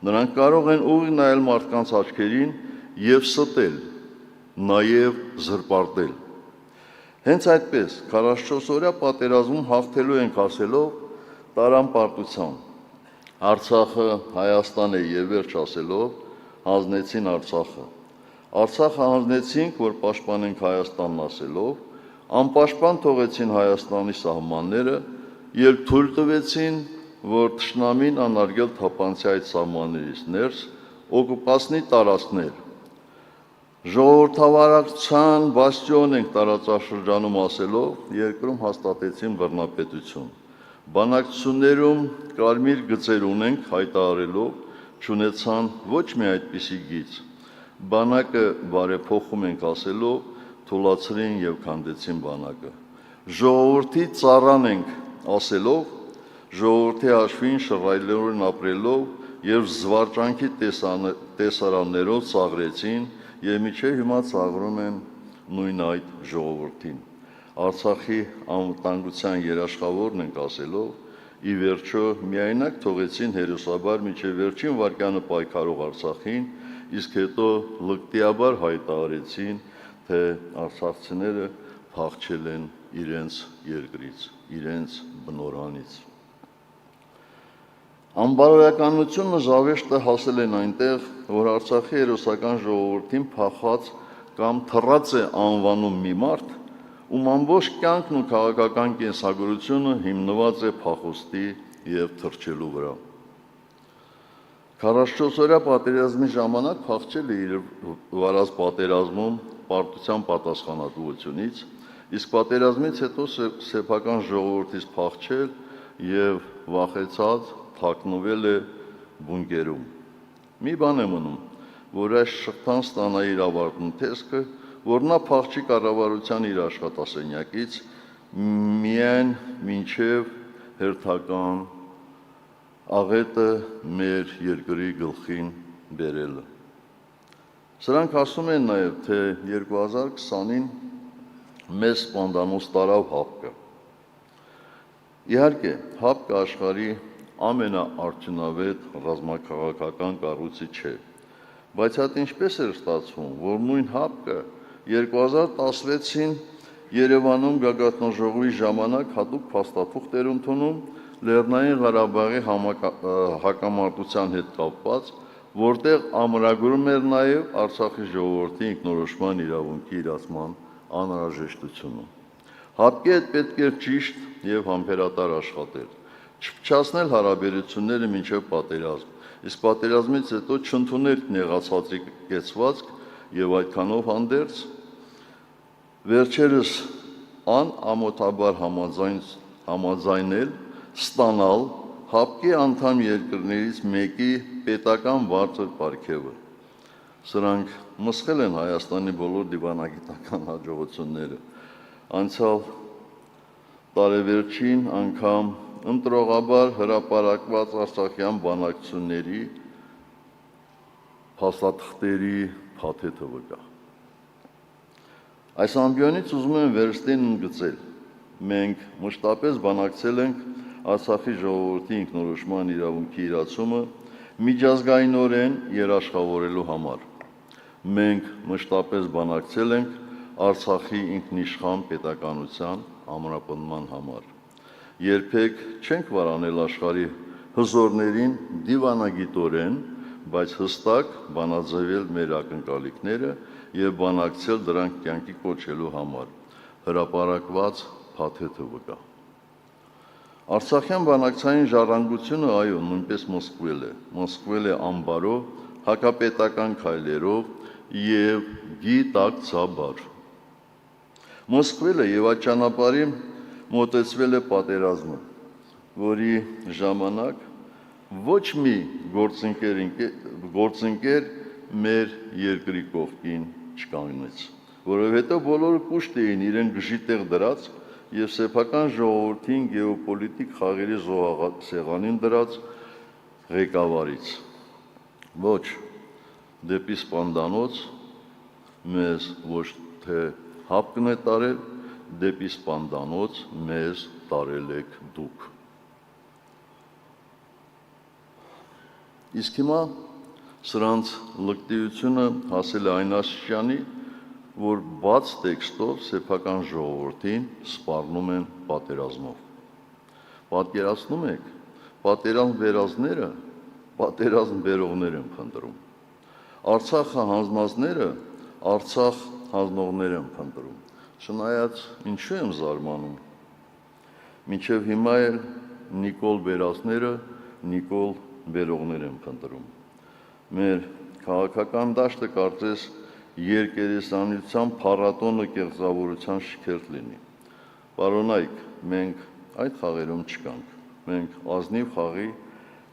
Նրանք կարող են ուղիղ նայել մարդկանց աչքերին և ստել, նաև զրպարտել։ Հենց այդպես 44-օրյա պատերազմում հաղթելու ենք ասելով տարան պարտության։ Արցախը Հայաստան է և վերջ ասելով հանձնեցին Արցախը։ Արցախը հանձնեցինք, որ պաշտպանենք Հայաստանն ասելով, անպաշտպան թողեցին Հայաստանի սահմանները և թույլ տվեցին, որ թշնամին անարգել թափանցի այդ սահմաններից ներս օկուպացնի տարածքներ։ Ժողովրդավարության բաստիոն ենք տարածաշրջանում ասելով երկրում հաստատեցին բռնապետություն։ Բանակցություններում կարմիր գծեր ունենք հայտարարելով չունեցան ոչ մի այդպիսի գիծ։ Բանակը բարեփոխում ենք ասելով թուլացրին և քանդեցին բանակը։ Ժողովրդի ծառան ենք ասելով, ժողովրդի հաշվին շռայլորեն ապրելով և զվարճանքի տեսարաններով ծաղրեցին և մինչև հիմա ծաղրում են նույն այդ ժողովրդին։ Արցախի անվտանգության երաշխավորն ենք ասելով, ի վերջո միայնակ թողեցին հերոսաբար մինչև վերջին վայրկյանը պայքարող Արցախին, իսկ հետո լկտիաբար հայտարարեցին, թե արցախցիները փախչել են իրենց երկրից, իրենց բնօրանից։ Անբարոյականությունը զավեշտը հասել են այնտեղ, որ Արցախի հերոսական ժողովրդին փախած կամ թռած է անվանում մի մարդ, ում ամբողջ կյանքն ու քաղաքական կենսագրությունը հիմնված է փախուստի և թռչելու վրա։ 44-օրյա պատերազմի ժամանակ փախչել է իր վարած պատերազմում պարտության պատասխանատվությունից, իսկ պատերազմից հետո սեփական ժողովրդից փախչել և վախեցած թաքնվել է բունկերում։ Մի բան է մնում, որ այս շղթան ստանա իր ավարտն տեսքը, որ նա փախչի կառավարության իր աշխատասենյակից միայն մինչև հերթական աղետը մեր երկրի գլխին բերելը։ Սրանք ասում են նաև, թե 2020-ին մեզ սպանդանոց տարավ ՀԱՊԿ-ը։ Իհարկե, ՀԱՊԿ-ը աշխարհի ամենաարդյունավետ ռազմաքաղաքական կառույցը չէ, բայց հատ ինչպես էր ստացվում, որ նույն ՀԱՊԿ-ը 2016-ին Երևանում գագաթնաժողովի ժամանակ հատուկ փաստաթուղթ էր ընդունում Լեռնային Ղարաբաղի հակամարտության հետ կապված, որտեղ ամրագրում էր նաև Արցախի ժողովրդի ինքնորոշման իրավունքի իրացման անհրաժեշտությունը։ ՀԱՊԿ-ի հետ պետք էր ճիշտ և համբերատար աշխատել, չփչացնել հարաբերությունները մինչև պատերազմ, իսկ պատերազմից հետո չընդունել նեղացածի կեցվածք և այդքանով հանդերձ վերջերս անամոթաբար համաձայնել ստանալ ՀԱՊԿ-ի անդամ երկրներից մեկի պետական բարձր պարգևը։ Սրանք մսխել են Հայաստանի բոլոր դիվանագիտական հաջողությունները։ Անցյալ տարեվերջին անգամ ընտրողաբար հրապարակված արցախյան բանակցությունների փաստաթղթերի փաթեթը վկա։ Այս ամբիոնից ուզում եմ վերստին ընդգծել. մենք մշտապես բանակցել ենք Արցախի ժողովրդի ինքնորոշման իրավունքի իրացումը միջազգայինորեն երաշխավորելու համար։ Մենք մշտապես բանակցել ենք Արցախի ինքնիշխան պետականության ամրապնդման համար։ երբեք չենք վարանել աշխարհի հզորներին դիվանագիտորեն, բայց հստակ բանաձևել մեր ակնկալիքները եւ բանակցել դրանք կյանքի կոչելու համար հրապարակված փաթեթը վկա։ Արցախյան բանակցային ժառանգությունը այո նույնպես մսկվել է անբարով, հակապետական քայլերով եւ գիտակցաբար։ Մսկվել է եւ այդ ճանապարհին մոտեցվել է պատերազմը, որի ժամանակ ոչ մի գործընկեր մեր երկրի կողքին չկանգնեց, որովհետև բոլորը կուշտ էին իրեն գժի տեղ դրած եւ սեփական ժողովրդին գեոպոլիտիկ խաղերի զոհասեղանին դրած ղեկավարից։ Ոչ, դեպի սպանդանոց մեզ ոչ թե հապկն է տարել, դեպի սպանդանոց մեզ տարել եք դուք։ Իսկ հիմա սրանց լկտիությունը հասել է այն աստիճանի, որ բաց տեքստով սեփական ժողովրդին սպառնում են պատերազմով։ Պատկերացնում եք, պատերազմ վերածները պատերազմ բերողներ են փնտրում։ Արցախը հանձնածները Արցախ հանձնողներ են փնտրում։ Չնայած ինչու եմ զարմանում։ Մինչև հիմա էլ Նիկոլ բերածները Նիկոլ բերողներ են փնտրում։ Մեր քաղաքական դաշտը կարծես երկերեսանության փառատոնը կեղծավորության շքերթ լինի։ Պարոնայք, մենք այդ խաղերում չկանք։ Մենք ազնիվ խաղի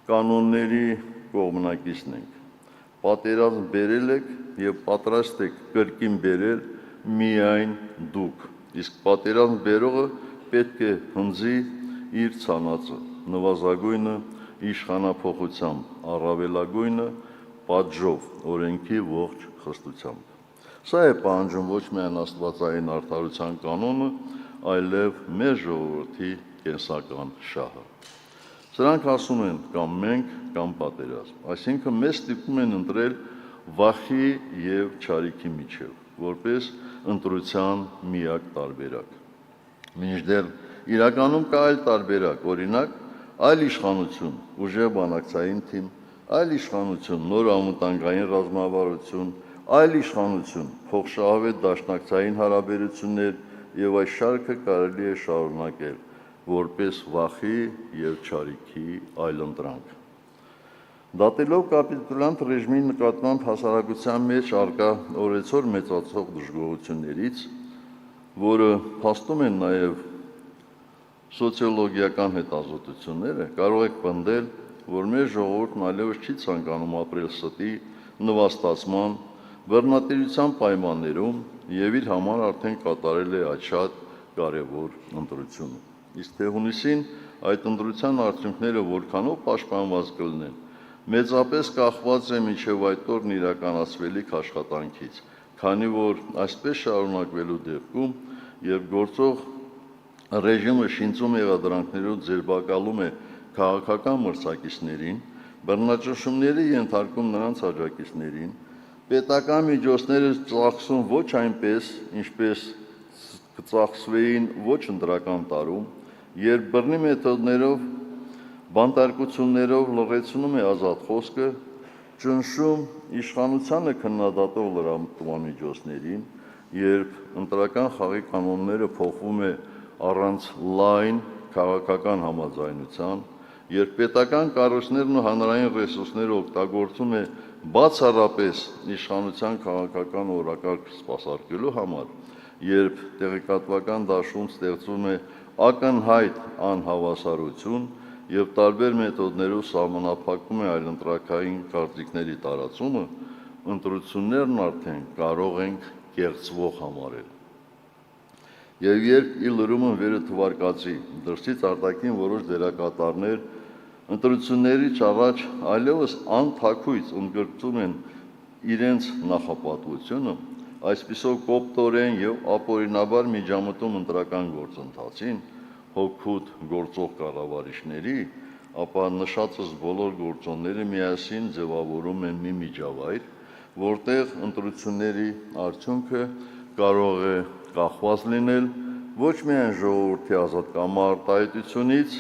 կանոնների կողմնակիցն ենք։ Պատերազմ բերել եք եւ պատրաստ եք կրկին բերել միայն դուք։ Իսկ պատերազմ բերողը պետք է հնձի իր ցանածը, նվազագույնը իշխանափոխությամբ, առավելագույնը պատժով, օրենքի ողջ խստությամբ։ Սա է պահանջում ոչ միայն աստվածային արդարության կանոնը, այլև մեր ժողովրդի կենսական շահը։ Սրանք ասում են կամ մենք, կամ պատերազմ, այսինքն մեզ ստիպում են ընտրել վախի եւ չարիքի միջև, որպես ընտրության միակ տարբերակ։ Մինչդեռ իրականում կա այլ տարբերակ, օրինակ, այլ իշխանություն, ուժեղ բանակցային թիմ, այլ իշխանություն, նոր անվտանգային ռազմավարություն, այլ իշխանություն, փոխշահավետ դաշնակցային հարաբերություններ եւ այս շարքը կարելի է շարունակել որպես վախի եւ չարիքի այլընտրանք։ Դատելով կապիտուլյանտ ռեժիմի նկատմամբ հասարակության մեջ արկա օրեցօր մեծացող դժգոհություններից, որը փաստում են նաեւ սոցիոլոգիական հետազոտությունները, կարող եք պնդել, որ մեր ժողովուրդն այլևս չի ցանկանում ապրել ստի, նվաստացման, բռնատիրության պայմաններում եւ իր համար արդեն կատարել է այդ շատ կարևոր ընտրությունը։ Իսկ թե հունիսին այդ ընտրության արդյունքները որքանով պաշտպանված կլինեն, մեծապես կախված է մինչև այդ օրն իրականացվելիք աշխատանքից, քանի որ այսպես շարունակվելու դեպքում, երբ գործող ռեժիմը շինծում եղադրանքներով ձերբակալում է քաղաքական մրցակիցներին, բռնաճնշումների ենթարկում նրանց աջակիցներին, պետական միջոցները ծախսում ոչ այնպես, ինչպես կծախսվեին ոչ ընտրական տարում, երբ բռնի մեթոդներով, բանտարկություններով լրացնում է ազատ խոսքը, ճնշում իշխանությանը քննադատող լրատվամիջոցներին, երբ ընտրական խաղի կանոնները փոխվում է առանց լայն քաղաքական համաձայնության, երբ պետական կառույցներն ու հանրային ռեսուրսները օգտագործում է բացառապես իշխանության քաղաքական օրակարգ սպասարկելու համար, երբ տեղեկատվական դաշտում ստեղծվում է ակնհայտ անհավասարություն եւ տարբեր մեթոդներով սահմանափակում է այլընտրակային կարծիքների տարածումը, ընտրություններն արդեն կարող ենք կեղծվող համարել։ Եվ երբ ի լրումն վերը թվարկածի դրսից արտաքին որոշ դերակատարներ ընտրություններից առաջ այլևս անթաքույց ընդգրկում են իրենց նախապատվությունը, այսպիսով կոպտորեն եւ ապօրինաբար միջամտում ընտրական գործընթացին, հոգուտ գործող կառավարիչների, ապա նշածս բոլոր գործոնները միասին ձևավորում են մի միջավայր, որտեղ ընտրությունների արդյունքը կարող է կախված լինել ոչ միայն ժողովրդի ազատ կամարտահայտությունից,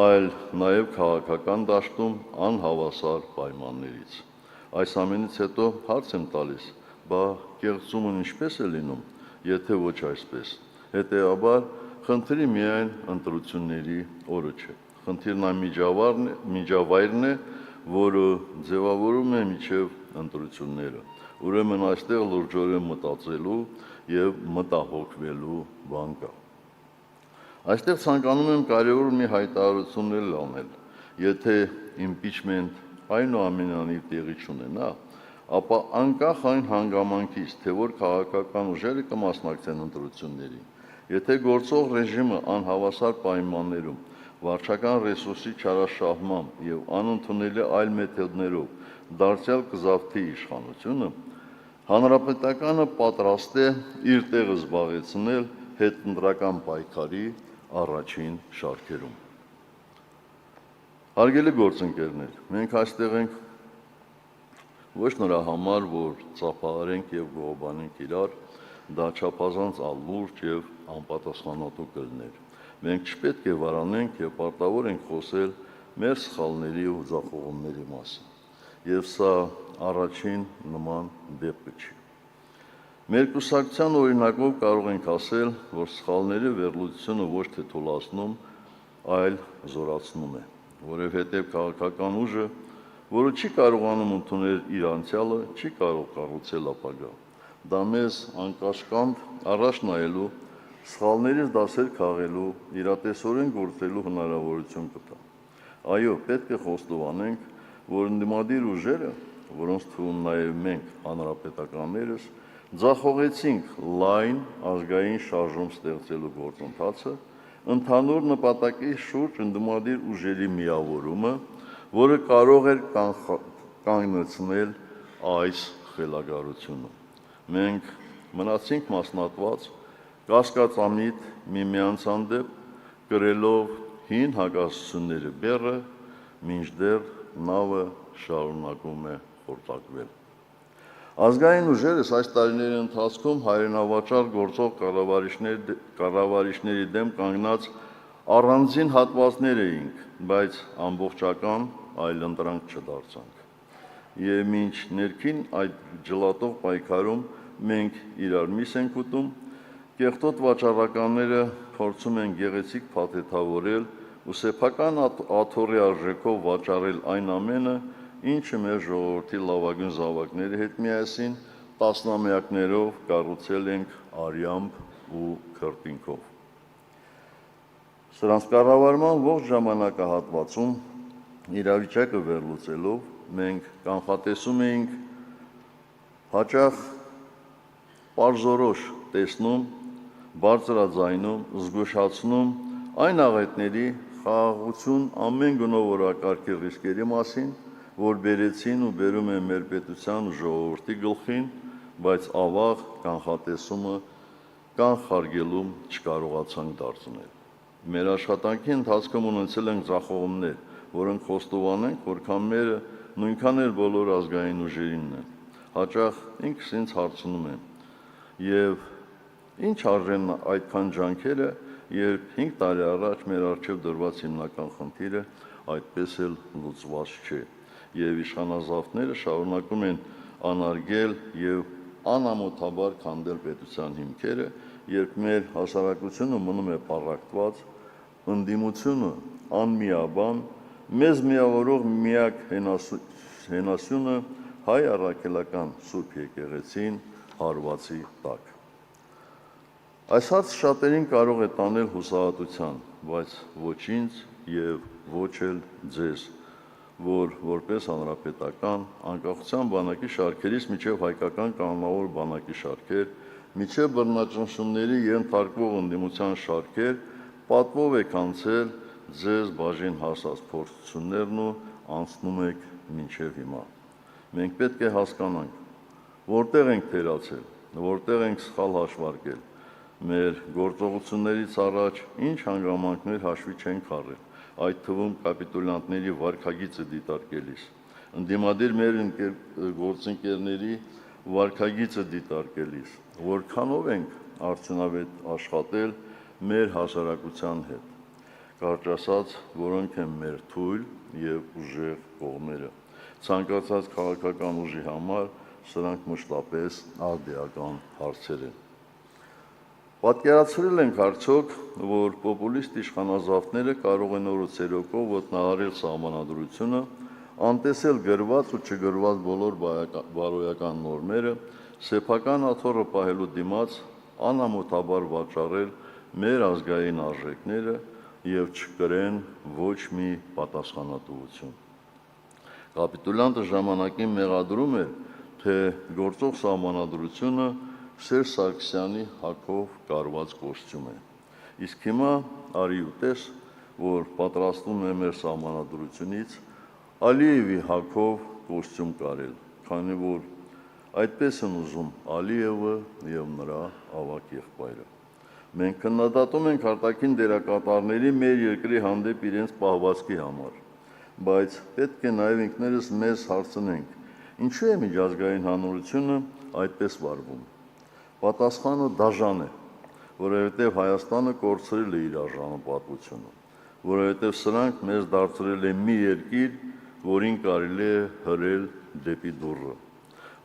այլ նաև քաղաքական դաշտում անհավասար պայմաններից։ Այս ամենից հետո հարց եմ տալիս, բա կեղծումն ինչպես է լինում, եթե ոչ այսպես։ Հետևաբար, խնդրի միայն ընտրությունների օրը չէ։ Խնդիրն այն միջավայրն է, որը ձևավորում է միջև ընտրությունները։ Ուրեմն այստեղ լրջորեն մտածելու եւ մտահոգվելու բան կա։ Այստեղ ցանկանում եմ կարևոր մի հայտարարություն անել, եթե impeachment այնուամենայնիվ տեղի չունենա, ապա անկախ այն հանգամանքից, թե որ քաղաքական ուժերը կմասնակցեն ընտրություններին, եթե գործող ռեժիմը անհավասար պայմաններում վարչական ռեսուրսի չարաշահմամբ եւ անընդունելի այլ մեթոդներով դարձյալ կզավթի իշխանությունը, հանրապետականը պատրաստ է իր տեղը զբաղեցնել հետընտրական պայքարի առաջին շարքերում։ Հարգելի գործընկերներ, մենք այստեղ ենք ոչ նրա համար, որ ծափահարենք եւ գողոբանենք իրար, դա չափազանց ալուրջ եւ անպատասխանատու կլներ։ Մենք չպետք է վարանենք եւ պարտավոր ենք խոսել մեր սխալների ու ձախողումների մասին։ Եվ սա առաջին նման դեպքը չի։ Մեր կուսակցության օրինակով կարող ենք ասել, որ սխալների վերլուծությունը ոչ թե թուլացնում, այլ զորացնում է, որովհետև քաղաքական ուժը, որը չի կարողանում ընդունել իր անցյալը, չի կարող կառուցել ապագա։ Դա մեզ անկաշկանդ առաջ նայելու, սխալներից դասեր քաղելու, իրատեսորեն գործելու հնարավորություն կտա։ Այո, պետք է խոստովանենք, որ ընդդիմադիր ուժերը, որոնց թվում նաև մենք հանրապետականներս, ձախողեցինք լայն ազգային շարժում ստեղծելու գործընթացը, ընդհանուր նպատակի շուրջ ընդդիմադիր ուժերի միավորումը, որը կարող էր կանգնեցնել այս խելագարությունը։ Մենք մնացինք մասնատված, կասկածամիտ միմյանց հանդեպ, կրելով հին հակասությունների բեռը, մինչդեռ նավը շարունակում է խորտակվել։ Ազգային ուժերս այս տարիների ընթացքում հայրենավաճառ գործող կառավարիչների դեմ կանգնած առանձին հատվածներ էինք, բայց ամբողջական այլընտրանք չդարձանք։ Եվ մինչ ներքին այդ ջլատող պայքարում մենք իրար միս ենք ուտում, կեղտոտ վաճառականները փորձում են գեղեցիկ փաթեթավորել ու սեփական աթոռի արժեքով վաճառել այն ամենը, ինչը մեր ժողովրդի լավագույն զավակների հետ միասին տասնամյակներով կառուցել ենք արյամբ ու քրտինքով։ Սրանց կառավարման ողջ ժամանակահատվածում իրավիճակը վերլուծելով մենք կանխատեսում էինք հաճախ պարզորոշ տեսնում, բարձրաձայնում, զգուշացնում այն աղետների խաղաղություն ամեն գնով օրակարգի ռիսկերի մասին, որ բերեցին ու բերում են մեր պետության ու ժողովրդի գլխին, բայց ավաղ կանխատեսումը կանխարգելում չկարողացանք դարձնել։ Մեր աշխատանքի ընթացքում ունեցել ենք ձախողումներ, որոնք խոստովանենք, որքան մերը նույնքան էլ բոլոր ազգային ուժերինն են։ Հաճախ ինքս ինձ հարցնում եմ, եւ ինչ արժեն այդքան ջանքերը, երբ 5 տարի առաջ մեր առջև դրված հիմնական խնդիրը այդպես էլ լուծված չէ, եւ իշխանազավթները շարունակում են անարգել եւ անամոթաբար քանդել պետության հիմքերը, երբ մեր հասարակությունը մնում է պառակտված, ընդդիմությունը անմիաբան, մեզ միավորող միակ հենասյունը հայ առաքելական Սուրբ եկեղեցին հարվածի տակ։ Այս հարցը շատերին կարող է տանել հուսահատության, բայց ոչ ինձ եւ ոչ էլ ձեզ, որ որպես հանրապետական անկախության բանակի շարքերից մինչև հայկական կանոնավոր բանակի շարքեր, մինչև բռնաճնշումների ենթարկվող ընդդիմության շարքեր, պատվով եք անցել ձեզ բաժին հասած փորձություններն ու անցնում եք մինչև հիմա։ Մենք պետք է հասկանանք, որտեղ ենք թերացել, որտեղ ենք սխալ հաշվարկել, մեր գործողություններից առաջ ինչ հանգամանքներ հաշվի չենք առել, այդ թվում կապիտուլյանտների վարքագիծը դիտարկելիս, ընդդիմադիր մեր գործընկերների վարքագիծը դիտարկելիս, որքանով ենք արդյունավետ աշխատել մեր հասարակության հետ, կարճ ասած, որոնք են մեր թույլ եւ ուժեղ կողմերը։ Ցանկացած քաղաքական ուժի համար սրանք մշտապես արդիական հարցեր են։ Պատկերացրել ենք արդյոք, որ պոպուլիստ իշխանազավթները կարող են օրոցերոկով ոտնահարել սահմանադրությունը, անտեսել գրված ու չգրված բոլոր բարոյական նորմերը, սեփական աթոռը պահելու դիմաց անամոթաբար վաճառել մեր ազգային արժեքները եւ չկրեն ոչ մի պատասխանատվություն։ Կապիտուլյանտը ժամանակին մեղադրում էր, թե գործող սահմանադրությունը Սերժ Սարգսյանի հագով կարված կոստյում է։ Իսկ հիմա արի ու տես, որ պատրաստում է մեր սահմանադրությունից Ալիևի հագով կոստյում կարել, քանի որ այդպես են ուզում Ալիևը եւ նրա ավագ եղբայրը։ Մենք քննադատում ենք արտաքին դերակատարների մեր երկրի հանդեպ իրենց պահվածքի համար, բայց պետք է նաև ինքներս մեզ հարցնենք, ինչու է միջազգային հանրությունը այդպես վարվում։ Պատասխանը դաժան է, որովհետև Հայաստանը կորցրել է իր արժանապատվությունը, որովհետև սրանք մեզ դարձրել են մի երկիր, որին կարելի է հրել դեպի դուռը,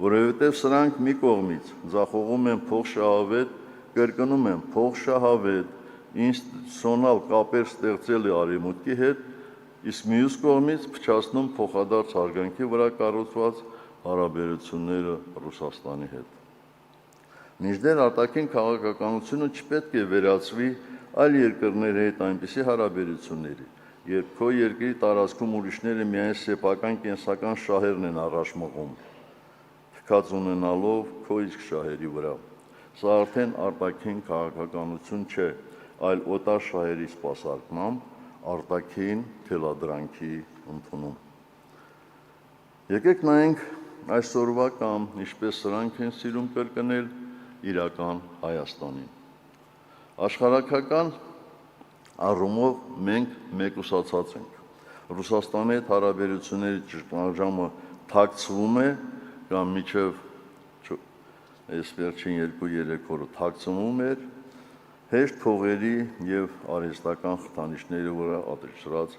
որովհետև սրանք մի կողմից ձախողում են փոխշահավետ, կրկնում են փոխշահավետ, ինստիտուցիոնալ կապեր ստեղծել է Արևմուտքի հետ, իսկ մյուս կողմից փչացնում փոխադարձ հարգանքի վրա կառուցված հարաբերությունները Ռուսաստանի հետ։ Մինչդեռ արտաքին քաղաքականությունը չպետք է վերածվի այլ երկրների հետ այնպիսի հարաբերությունների, երբ քո երկրի տարածքում ուրիշները միայն սեփական կենսական շահերն են առաջ մղում, թքած ունենալով քո իսկ շահերի վրա։ Սա արդեն արտաքին քաղաքականություն չէ, այլ օտար շահերի սպասարկմամբ արտաքին թելադրանքի ընդունում։ Եկեք նայենք այսօրվա կամ ինչպես սրանք են սիրում կրկնել իրական Հայաստանին։ Աշխարհակական առումով մենք մեկուսացած ենք։ Ռուսաստանի հետ հարաբերությունների ճգնաժամը թաքցվում է կամ մինչև այս վերջին 2-3 օրը թաքցվում էր հեշտ փողերի եւ արհեստական խթանիչների վրա ադրճրած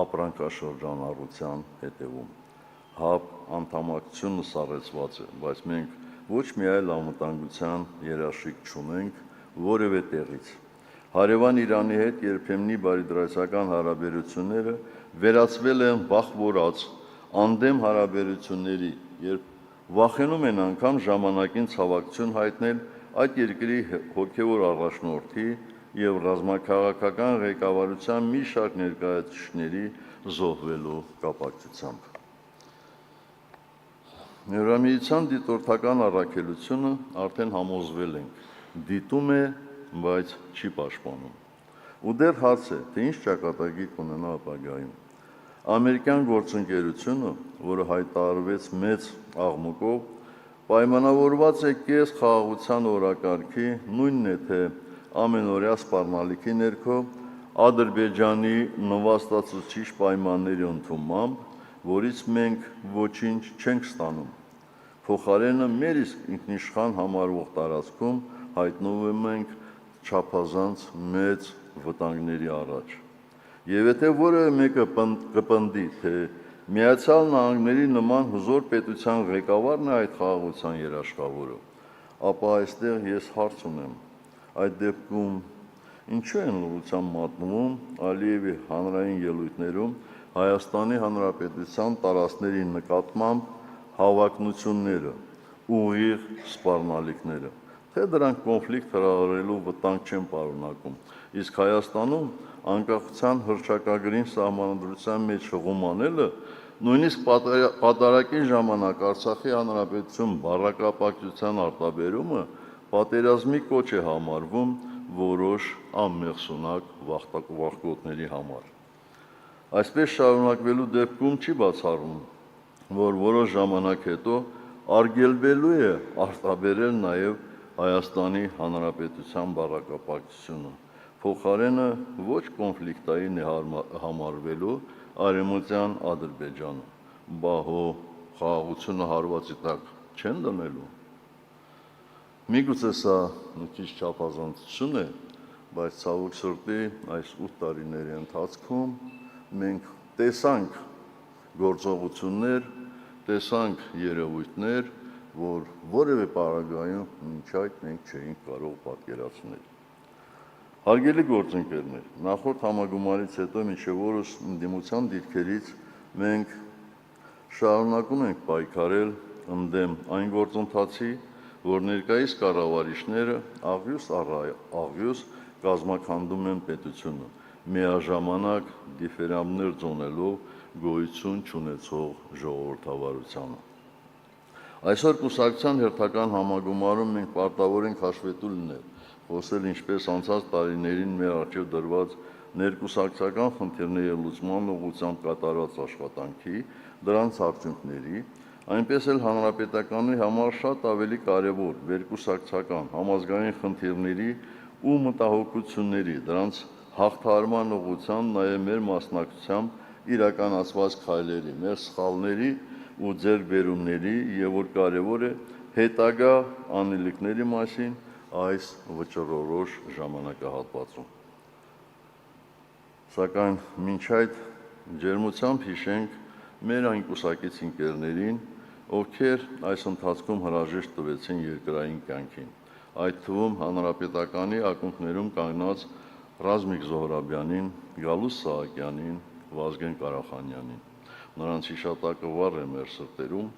ապրանքաշրջանառության հետևում։ ՀԱՊ անդամակցությունը սառեցված է, բայց մենք ոչ մի այլ անվտանգության երաշխիք չունենք որևէ տեղից։ Հարևան Իրանի հետ երբեմնի բարիդրացական հարաբերությունները վերածվել են վախվորած անդեմ հարաբերությունների, երբ վախենում են անգամ ժամանակին ցավակցություն հայտնել այդ երկրի հոգևոր առաջնորդի եւ ռազմաքաղաքական ղեկավարության մի շարք ներկայացուցիչների զոհվելու կապակցությամբ։ Եվրամիության դիտորդական առաքելությունը արդեն համոզվել ենք, դիտում է, բայց չի պաշտպանում։ Ու դեռ հարց է, թե ինչ ճակատագիր կունենա ապագայում։ Ամերիկյան գործընկերությունը, որը հայտարարվեց մեծ աղմուկով, պայմանավորված է կես խաղաղության օրակարգի, նույնն է թե ամենօրյա սպառնալիքի ներքո Ադրբեջանի նվաստացուցիչ պայմանների ընդունմամբ, որից մենք ոչինչ չենք ստանում։ Փոխարենը մեր իսկ ինքնիշխան համարվող տարածքում հայտնվում ենք չափազանց մեծ վտանգների առաջ։ Եվ եթե որևէ մեկը կպնդի, թե Միացյալ Նահանգների նման հզոր պետության ղեկավարն է այդ խաղաղության երաշխավորը, ապա այստեղ ես հարց ունեմ, այդ դեպքում ինչու են լռության մատնվում Ալիևի հանրային ելույթներում Հայաստանի Հանրապետության տարածքների նկատմամբ հավակնությունները, ուղիղ սպառնալիքները, թե դրանք կոնֆլիկտ հրահրելու վտանգ չեն պարունակում, իսկ Հայաստանում անկախության հռչակագրին սահմանադրության մեջ հղում անելը նույնիսկ պատարակի ժամանակ Արցախի Հանրապետություն բառակապակցության արտաբերումը պատերազմի կոչ է համարվում որոշ անմեղսունակ վախկոտների համար։ Այսպես շարունակվելու դեպքում չի բացառվում, որ որոշ ժամանակ հետո արգելվելու է արտաբերել նաև Հայաստանի Հանրապետության բառակապակցությունը, փոխարենը ոչ կոնֆլիկտային է համարվելու Արևմտյան Ադրբեջանը, բա հո խաղաղությունը հարվածի տակ չեն դնելու։ Միգուցե սա մի քիչ չափազանցություն է, բայց ցավոք սրտի այս 8 տարիների ընթացքում մենք տեսանք գործողություններ, տեսանք երևույթներ, որ որևէ պարագայում մինչ այդ մենք չէինք կարող պատկերացնել։ Հարգելի գործընկերներ, նախորդ համագումարից հետո մինչև օրս ընդդիմության դիրքերից մենք շարունակում ենք պայքարել ընդդեմ այն գործընթացի, որ ներկայիս կառավարիչները աղյուս առ աղյուս կազմաքանդում են պետությունը, միաժամանակ դիֆերամներ ձոնելով գոյություն չունեցող ժողովրդավարությանը։ Այսօր կուսակցության հերթական համագումարում մենք պարտավոր ենք հաշվետու լինել, խոսել ինչպես անցած տարիներին մեր առջև դրված ներկուսակցական խնդիրների լուծման ուղղությամբ կատարված աշխատանքի, դրանց արդյունքների, այնպես էլ հանրապետականի համար շատ ավելի կարևոր վերկուսակցական համազգային խնդիրների ու մտահոգությունների, դրանց հաղթահարման ուղղությամբ նաև մեր մասնակցությամբ իրականացված քայլերի, մեր սխալների ու ձեռքբերումների եւ որ կարևոր է հետագա անելիքների մասին այս վճռորոշ ժամանակահատվածում։ Սակայն մինչ այդ ջերմությամբ հիշենք մեր այն կուսակից ընկերներին, ովքեր այս ընթացքում հրաժեշտ տվեցին երկրային կյանքին, այդ թվում հանրապետականի ակունքներում կանգնած Ռազմիկ Զոհրաբյանին, Գալուստ Սահակյանին, Վազգեն Կարախանյանին։ Նրանց հիշատակը վառ է մեր սրտերում,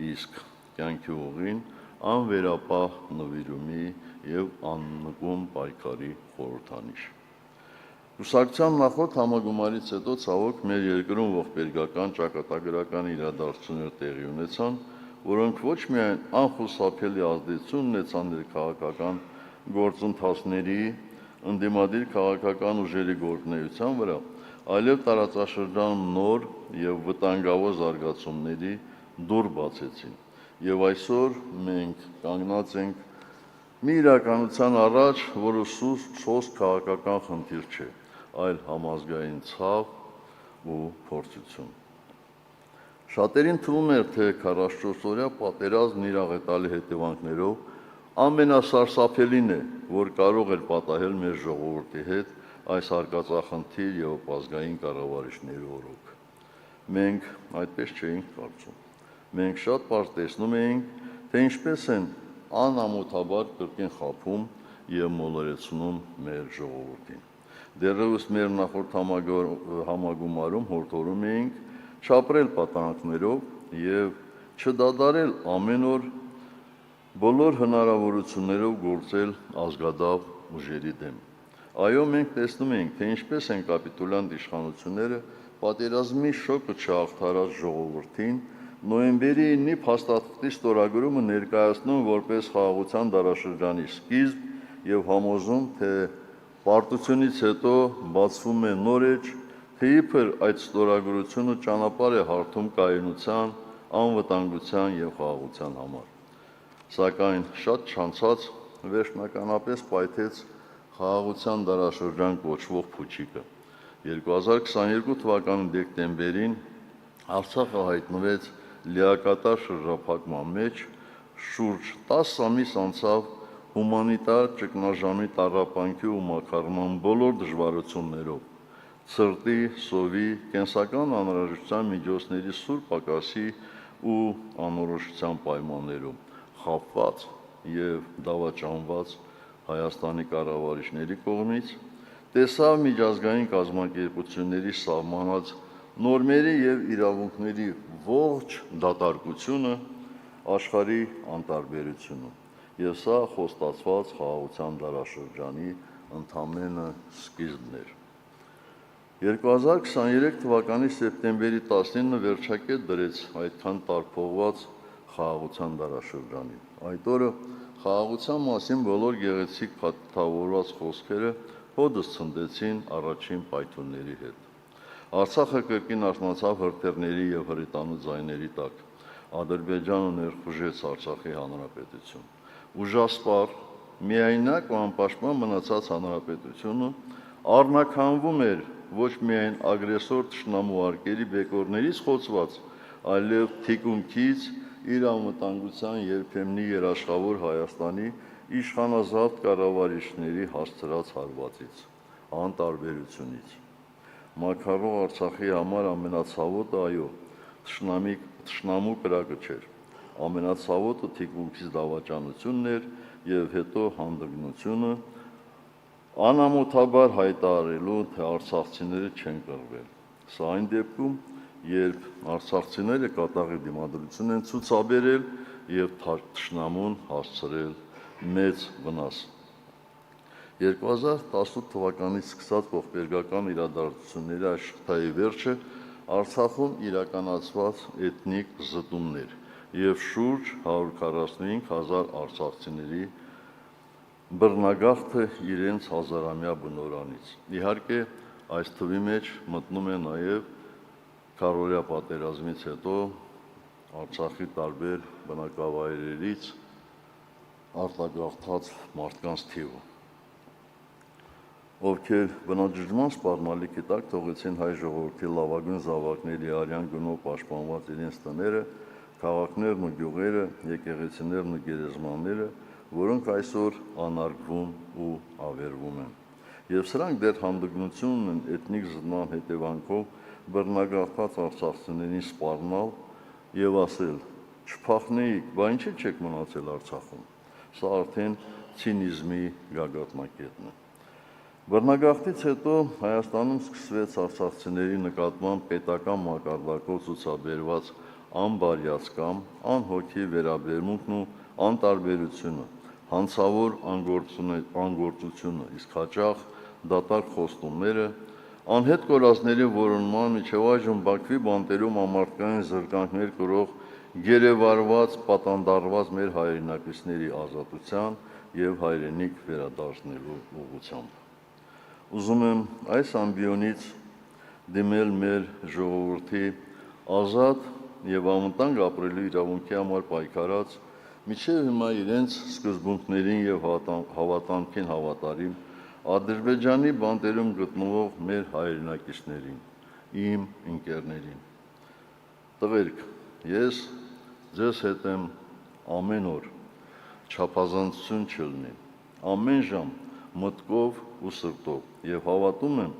իսկ կյանքի ուղին անվերապահ նվիրումի եւ աննկուն պայքարի խորհրդանիշ։ Կուսակցության նախորդ համագումարից հետո ցավոք մեր երկրում ողբերգական ճակատագրական իրադարձություններ տեղի ունեցան, որոնք ոչ միայն անխուսափելի ազդեցություն ունեցան ներքաղաքական գործընթացների, ընդդիմադիր քաղաքական ուժերի գործունեության վրա, այլև տարածաշրջանում նոր եւ վտանգավոր զարգացումների դուռ բացեցին։ Եվ այսօր մենք կանգնած ենք մի իրականության առաջ, որը սոսկ քաղաքական խնդիր չէ, այլ համազգային ցավ ու փորձություն։ Շատերին թվում էր, թե 44-օրյա պատերազմն իր աղետալի հետևանքներով ամենասարսափելին է, որ կարող էր պատահել մեր ժողովրդի հետ այս արկածախնդիր եւ ապազգային կառավարիչների օրոք։ Մենք այդպես չէինք կարծում։ Մենք շատ պարզ տեսնում էինք, թե ինչպես են անամոթաբար կրկին խաբում եւ մոլորեցնում մեր ժողովրդին։ Դեռևս մեր նախորդ համագումարում հորդորում էինք չապրել պատանքներով եւ չդադարել ամեն օր բոլոր հնարավորություններով գործել ազգադավ ուժերի դեմ։ Այո, մենք տեսնում ենք, թե ինչպես են կապիտուլյանտ իշխանությունները պատերազմի շոկը չհաղթարած ժողովրդին նոյեմբերի 9-ի փաստաթղթի ստորագրումը ներկայացնում որպես խաղաղության դարաշրջանի սկիզբ եւ համոզում, թե պարտությունից հետո բացվում է նոր էջ, թե իբր այդ ստորագրությունը ճանապարհ է հարթում կայունության, անվտանգության եւ խաղաղության համար։ Սակայն շատ չանցած վերջնականապես պայթեց խաղաղության դարաշրջան կոչվող փուչիկը։ 2022 թվականի դեկտեմբերին Արցախը հայտնվեց լիակատար շրջափակման մեջ, շուրջ 10 ամիս անցավ հումանիտար ճգնաժամի տառապանքի ու մաքարման բոլոր դժվարություններով, ցրտի, սովի, կենսական անհրաժեշտության միջոցների սուր պակասի ու անորոշության պայմաններում, խաբված եւ դավաճանված Հայաստանի կառավարիչների կողմից, տեսավ միջազգային կազմակերպությունների սահմանած նորմերի եւ իրավունքների ողջ դատարկությունը աշխարհի անտարբերությունում, եւ սա խոստացված խաղաղության դարաշրջանի ընդամենը սկիզբն էր։ 2023 թվականի սեպտեմբերի 19-ը վերջակետ դրեց այդքան տարփողված խաղաղության դարաշրջանին։ Այդ օրը խաղաղության մասին բոլոր գեղեցիկ փաթեթավորված խոսքերը հոդս ցնդեցին առաջին պայթունների հետ։ Արցախը կրկին արթնացավ հրթիռների եւ հրետանու ձայների տակ։ Ադրբեջանը ներխուժեց Արցախի հանրապետություն։ Ուժասպառ, միայնակ ու անպաշտպան մնացած հանրապետությունը առնաքանվում էր ոչ միայն ագրեսոր թշնամու արկերի բեկորներից խոցված, այլև թիկունքից իր անվտանգության երբեմնի երաշխավոր Հայաստանի իշխանազավթ կառավարիչների հասցրած հարվածից, անտարբերությունից։ Մաքարող Արցախի համար ամենացավոտը այո, թշնամու կրակը չէր, ամենացավոտը թիկունքից դավաճանությունն էր և հետո հանդգնությունը, անամոթաբար հայտարարելու, թե արցախցիները չեն կռվել։ Սա այն դեպքում, երբ արցախցիները կատաղի դիմադրություն են ցուցաբերել և թշնամուն հասցրել մեծ վնաս։ 2018 թվականից սկսած ողբերգական իրադարձությունների այս շղթայի վերջը Արցախում իրականացված էթնիկ զտումներ և շուրջ 145,000 արցախցիների բռնագաղթը իրենց հազարամյա բնօրանից։ Իհարկե, այս թվի մեջ մտնում է նաև քառօրյա պատերազմից հետո Արցախի տարբեր բնակավայրերից արտագաղթած մարդկանց թիվը, ովքեր բնաջնջման սպառնալիքի տակ թողեցին հայ ժողովրդի լավագույն զավակների արյան գնով պաշտպանված իրենց տները, քաղաքներն ու գյուղերը, եկեղեցիներն ու գերեզմանները, որոնք այսօր անարգվում ու ավերվում են։ Եվ սրանք դեռ հանդգնությունն են էթնիկ զտման հետևանքով բռնագաղթած արցախցիներին սպառնալ և ասել. «Չփախնեիք, բա ինչի՞ չեք մնացել Արցախում»։ Սա արդեն ցինիզմի գագաթնակետն է։ Բռնագաղթից հետո Հայաստանում սկսվեց արցախցիների նկատմամբ պետական մակարդակով ցուցաբերված անբարյացկամ, անհոգի վերաբերմունքն ու անտարբերությունը, հանցավոր անգործությունը, իսկ հաճախ դատարկ խոստումները, անհետ կորածների որոնման, մինչև այժմ Բաքվի բանտերում ամարտկային զրկանքներ կրող գերեվարված, պատանդարված մեր հայրենակիցների ազատության և հայրենիք վերադարձնելու ուղղությամբ։ Ուզում եմ այս ամբիոնից դիմել մեր ժողովրդի ազատ և անվտանգ ապրելու իրավունքի համար պայքարած, մինչև հիմա իրենց սկզբունքներին և հավատամքին հավատարիմ Ադրբեջանի բանտերում գտնվող մեր հայրենակիցներին, իմ ընկերներին։ Տղերք, ես ձեզ հետ եմ ամեն օր, չափազանցություն չլինի, ամեն ժամ մտքով ու սրտով և հավատում եմ,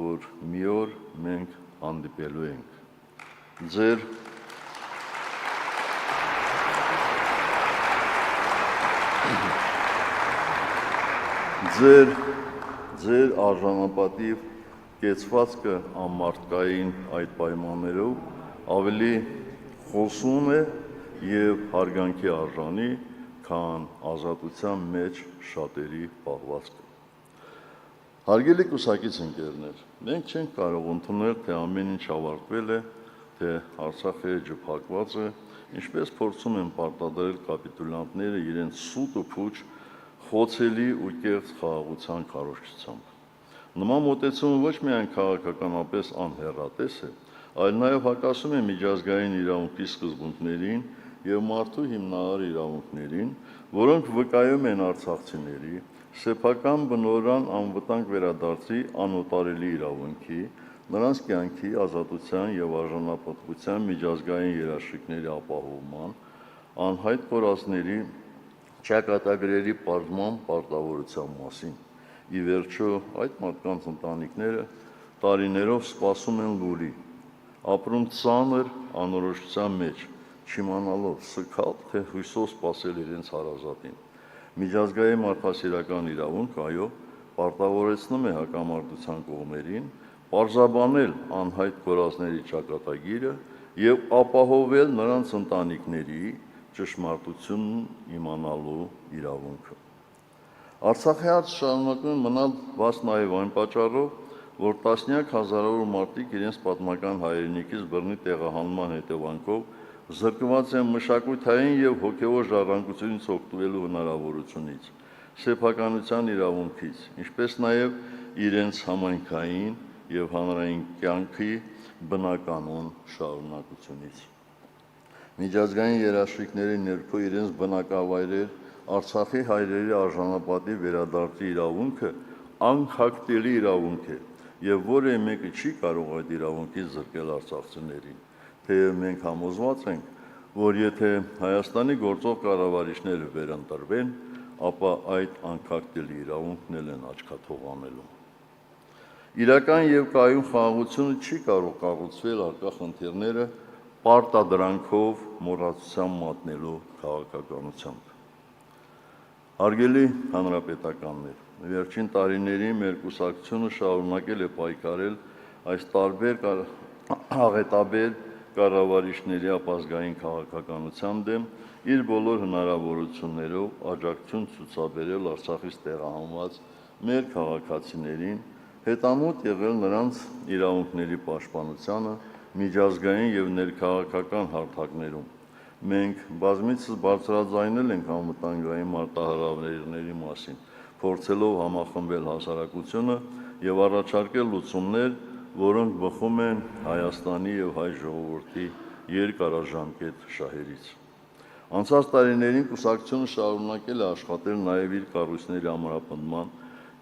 որ մի օր մենք հանդիպելու ենք։ Ձեր արժանապատիվ կեցվածքը անմարդկային այդ պայմաններով ավելի խոսուն է և հարգանքի արժանի, քան ազատության մեջ շատերի պահվածքը։ Հարգելի կուսակից ընկերներ, մենք չենք կարող ընդունել, թե ամեն ինչ ավարտվել է, թե Արցախը ջփակված է, ինչպես փորձում են պարտադրել կապիտուլյանտները իրենց սուտ ու փուչ խոցելի ու կեղծ խաղաղության քարոզչությամբ։ Նման մոտեցումը ոչ միայն քաղաքականապես անհեռատես է, այլ նաև հակասում է միջազգային իրավունքի սկզբունքներին և մարդու հիմնարար իրավունքներին, որոնք վկայում են արցախցիների սեփական բնօրրան անվտանգ վերադարձի անօտարելի իրավունքի, նրանց կյանքի, ազատության և արժանապատվության միջազգային երաշխիքների ապահովման, անհայտ կորածների ճակատագրերի պարզման պարտավորության մասին։ Ի վերջո, այդ մարդկանց ընտանիքները տարիներով սպասում են լուրի, ապրում ծանր անորոշության մեջ, չիմանալով սգալ, թե հույսով սպասել իրենց հարազատին։ Միջազգային մարդասիրական իրավունքը, այո, պարտավորեցնում է հակամարտության կողմերին պարզաբանել անհայտ կորածների ճակատագիրը և ապահովել նրանց ընտանիքների ճշմարտությունն իմանալու իրավունքը։ Արցախի հարց շարունակում են մնալ բաց նաև այն պատճառով, որ տասնյակ հազարավոր մարդիկ իրենց պատմական հայրենիքից բռնի տեղահանման հետևանքով զրկված են մշակութային և հոգևոր ժառանգությունից օգտվելու հնարավորությունից, սեփականության իրավունքից, ինչպես նաև իրենց համայնքային և հանրային կյանքի բնականոն շարունակությունից։ Միջազգային երաշխիքների ներքո իրենց բնակավայրեր Արցախի հայրերի արժանապատիվ վերադարձի իրավունքը անքակտելի իրավունք է և որևէ մեկը չի կարող այդ իրավունքից զրկել արցախցիներին, թեև մենք համոզված ենք, որ եթե Հայաստանի գործող կառավարիչները վերընտրվեն, ապա այդ անկարգելի իրավունքն էլ են աչքաթողանելու։ Իրական եւ կայուն խաղաղությունը չի կարող կառուցվել առկա խնդիրները պարտադրանքով մոռացության մատնելու քաղաքականությամբ։ Հարգելի հանրապետականներ, վերջին տարիներին մեր կուսակցությունը շարունակել է պայքարել այս տարբեր աղետաբեր կառավարիչների ապազգային քաղաքականության դեմ իր բոլոր հնարավորություններով աջակցություն ցուցաբերել Արցախից տեղահանված մեր քաղաքացիներին, հետամուտ եղել նրանց իրավունքների պաշտպանությանը միջազգային եւ ներքաղաքական հարթակներում։ Մենք բազմիցս բարձրաձայնել ենք անվտանգային մարտահրավերների մասին, փորձելով համախմբել հասարակությունը եւ առաջարկել լուծումներ, որոնք բխում են Հայաստանի եւ հայ ժողովրդի երկարաժամկետ շահերից։ Անցած տարիներին կուսակցությունը շարունակել է աշխատել նաեւ իր կառույցների ամրապնդման,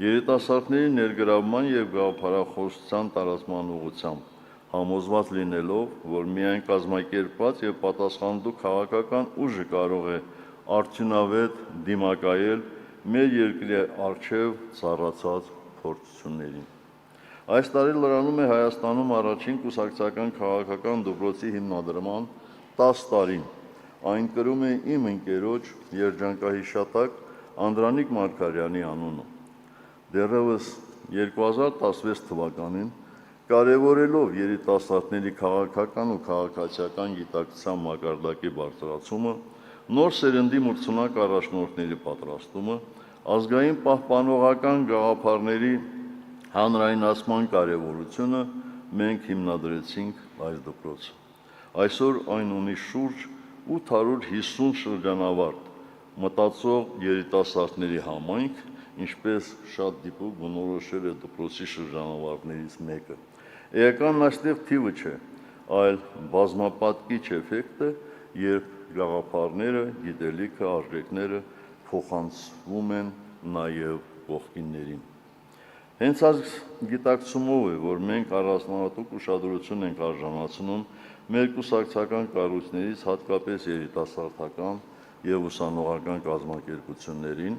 երիտասարդների ներգրավման եւ գաղափարախոսության տարածման ուղղությամբ, համոզված լինելով, որ միայն կազմակերպված եւ պատասխանատու քաղաքական ուժը կարող է արդյունավետ դիմակայել մեր երկրի առջև ծառացած փորձություններին։ Այս տարի լրանում է Հայաստանում առաջին կուսակցական քաղաքական դպրոցի հիմնադրման 10 տարին։ Այն կրում է իմ ընկերոջ երջանկահիշատակ Անդրանիկ Մարգարյանի անունը։ Դեռևս 2016 թվականին կարևորելով երիտասարդների քաղաքական ու քաղաքացիական գիտակցության մակարդակի բարձրացումը, նոր սերնդի մրցունակ առաջնորդների պատրաստումը, ազգային պահպանողական գաղափարների հանրայնացման կարևորությունը մենք հիմնադրեցինք այս դպրոցը։ Այսօր այն ունի շուրջ 850 շրջանավարտ, մտածող երիտասարդների համայնք, ինչպես շատ դիպուկ բնորոշել է դպրոցի շրջանավարտներից մեկը։ Էականն այստեղ թիվը չէ, այլ բազմապատկիչ էֆեկտը, երբ գաղափարները, գիտելիքը, արժեքները փոխանցվում են նաև կողքիններին։ Հենց այս գիտակցումով է, որ մենք առանձնահատուկ ուշադրություն ենք արժանացնում մեր կուսակցական կառույցներից հատկապես երիտասարդական եւ ուսանողական կազմակերպություններին,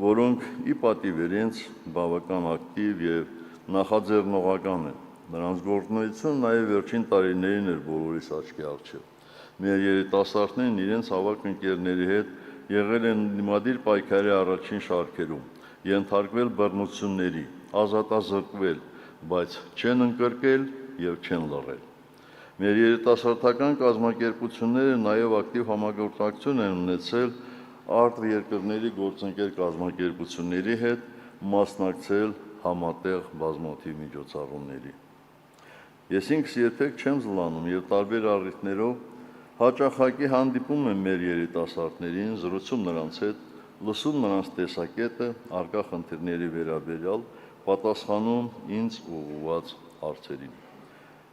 որոնք ի պատիվ իրենց բավական ակտիվ եւ նախաձեռնողական են։ Նրանց գործունեությունը նաև վերջին տարիներին էր բոլորիս աչքի առջև։ Մեր երիտասարդներն իրենց հավաք ընկերների հետ եղել են դիմադիր պայքարի առաջին շարքերում, ենթարկվել բռնությունների, ազատազրկվել, բայց չեն ընկրկել եւ չեն լռել։ Մեր երիտասարդական կազմակերպությունները նաև ակտիվ համագործակցություն են ունեցել արտերկրների գործընկեր կազմակերպությունների հետ, մասնակցել համատեղ բազմաթիվ միջոցառումների։ Ես ինքս երբեք չեմ զլանում եւ տարբեր առիթներով հաճախակի հանդիպում եմ մեր երիտասարդներին, զրուցում նրանց հետ, լսում նրանց տեսակետը, արկա խնդիրների վերաբերյալ, պատասխանում ինձ ուղղված հարցերին։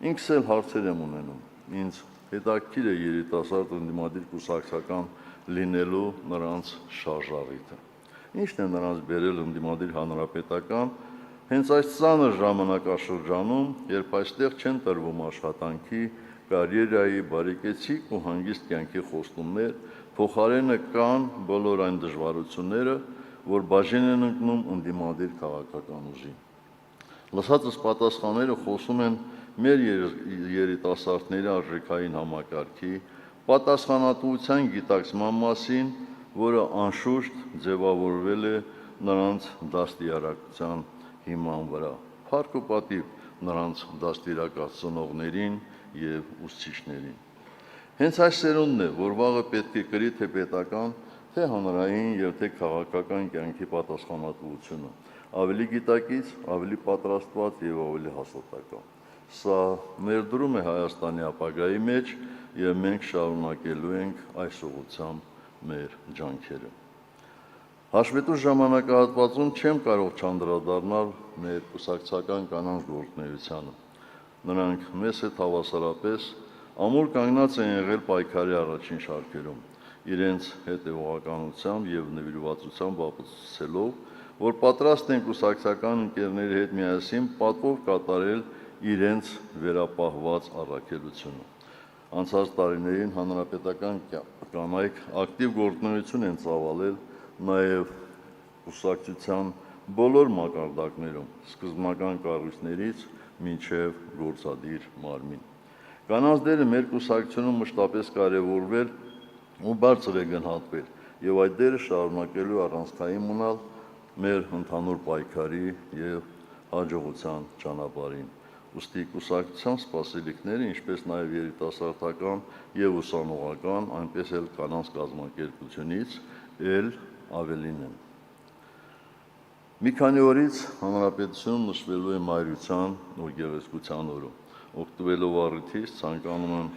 Ինքս էլ հարցեր եմ ունենում։ Ինձ հետաքրքիր է երիտասարդ ընդդիմադիր կուսակցական լինելու նրանց շարժառիթը։ Ինչն է նրանց բերել ընդդիմադիր հանրապետական հենց այս ծանր ժամանակաշրջանում, երբ այստեղ չեն տրվում աշխատանքի, կարիերայի, բարեկեցիկ ու հանգիստ կյանքի խոստումներ, փոխարենը կան բոլոր այն դժվարությունները, որ բաժին են ընկնում ընդդիմադիր քաղաքական ուժին։ Լսածս պատասխանները խոսում են մեր երիտասարդների արժեքային համակարգի, պատասխանատվության գիտակցման մասին, որը անշուշտ ձևավորվել է նրանց դաստիարակության հիման վրա, փառք ու պատիվ նրանց դաստիարակացնողներին եւ ուսուցիչներին։ Հենց այս սերունդն է, որ վաղը պետք է կրի թե պետական, թե հանրային եւ թե քաղաքական կյանքի պատասխանատվությունը, ավելի գիտակից, ավելի պատրաստված եւ ավելի հաստատակամ։ Սա ներդրում է Հայաստանի ապագայի մեջ եւ մենք շարունակելու ենք այս ուղղությամբ մեր ջանքերը։ Հաշվետու ժամանակահատվածում չեմ կարող չանդրադառնալ մեր կուսակցական կանանց գործունեությանը։ Նրանք մեզ հետ հավասարապես ամուր կանգնած են եղել պայքարի առաջին շարքերում, իրենց հետևողականությամբ եւ նվիրվածությամբ ապացուցելով, որ պատրաստ են կուսակցական ընկերների հետ միասին պատվով կատարել իրենց վերապահված առաքելությունը։ Անցած տարիներին հանրապետական կանայք ակտիվ գործունեություն են ծավալել նաև կուսակցության բոլոր մակարդակներում, սկզբնական կառույցներից մինչև գործադիր մարմին։ Կանանց դերը մեր կուսակցությունում մշտապես կարևորվել ու բարձր է գնահատվել, եւ այդ դերը շարունակելու առանցքային մնալ մեր ընդհանուր պայքարի եւ հաջողության ճանապարհին։ Ուստի կուսակցության սպասելիքները, ինչպես նաև երիտասարդական եւ ուսանողական, այնպես էլ կանանց կազմակերպությունից էլ ավելին են։ Մի քանի օրից հանրապետությունում նշվելու է Մայրության ու Գեղեցկության օրը։ Օգտվելով առիթից ցանկանում եմ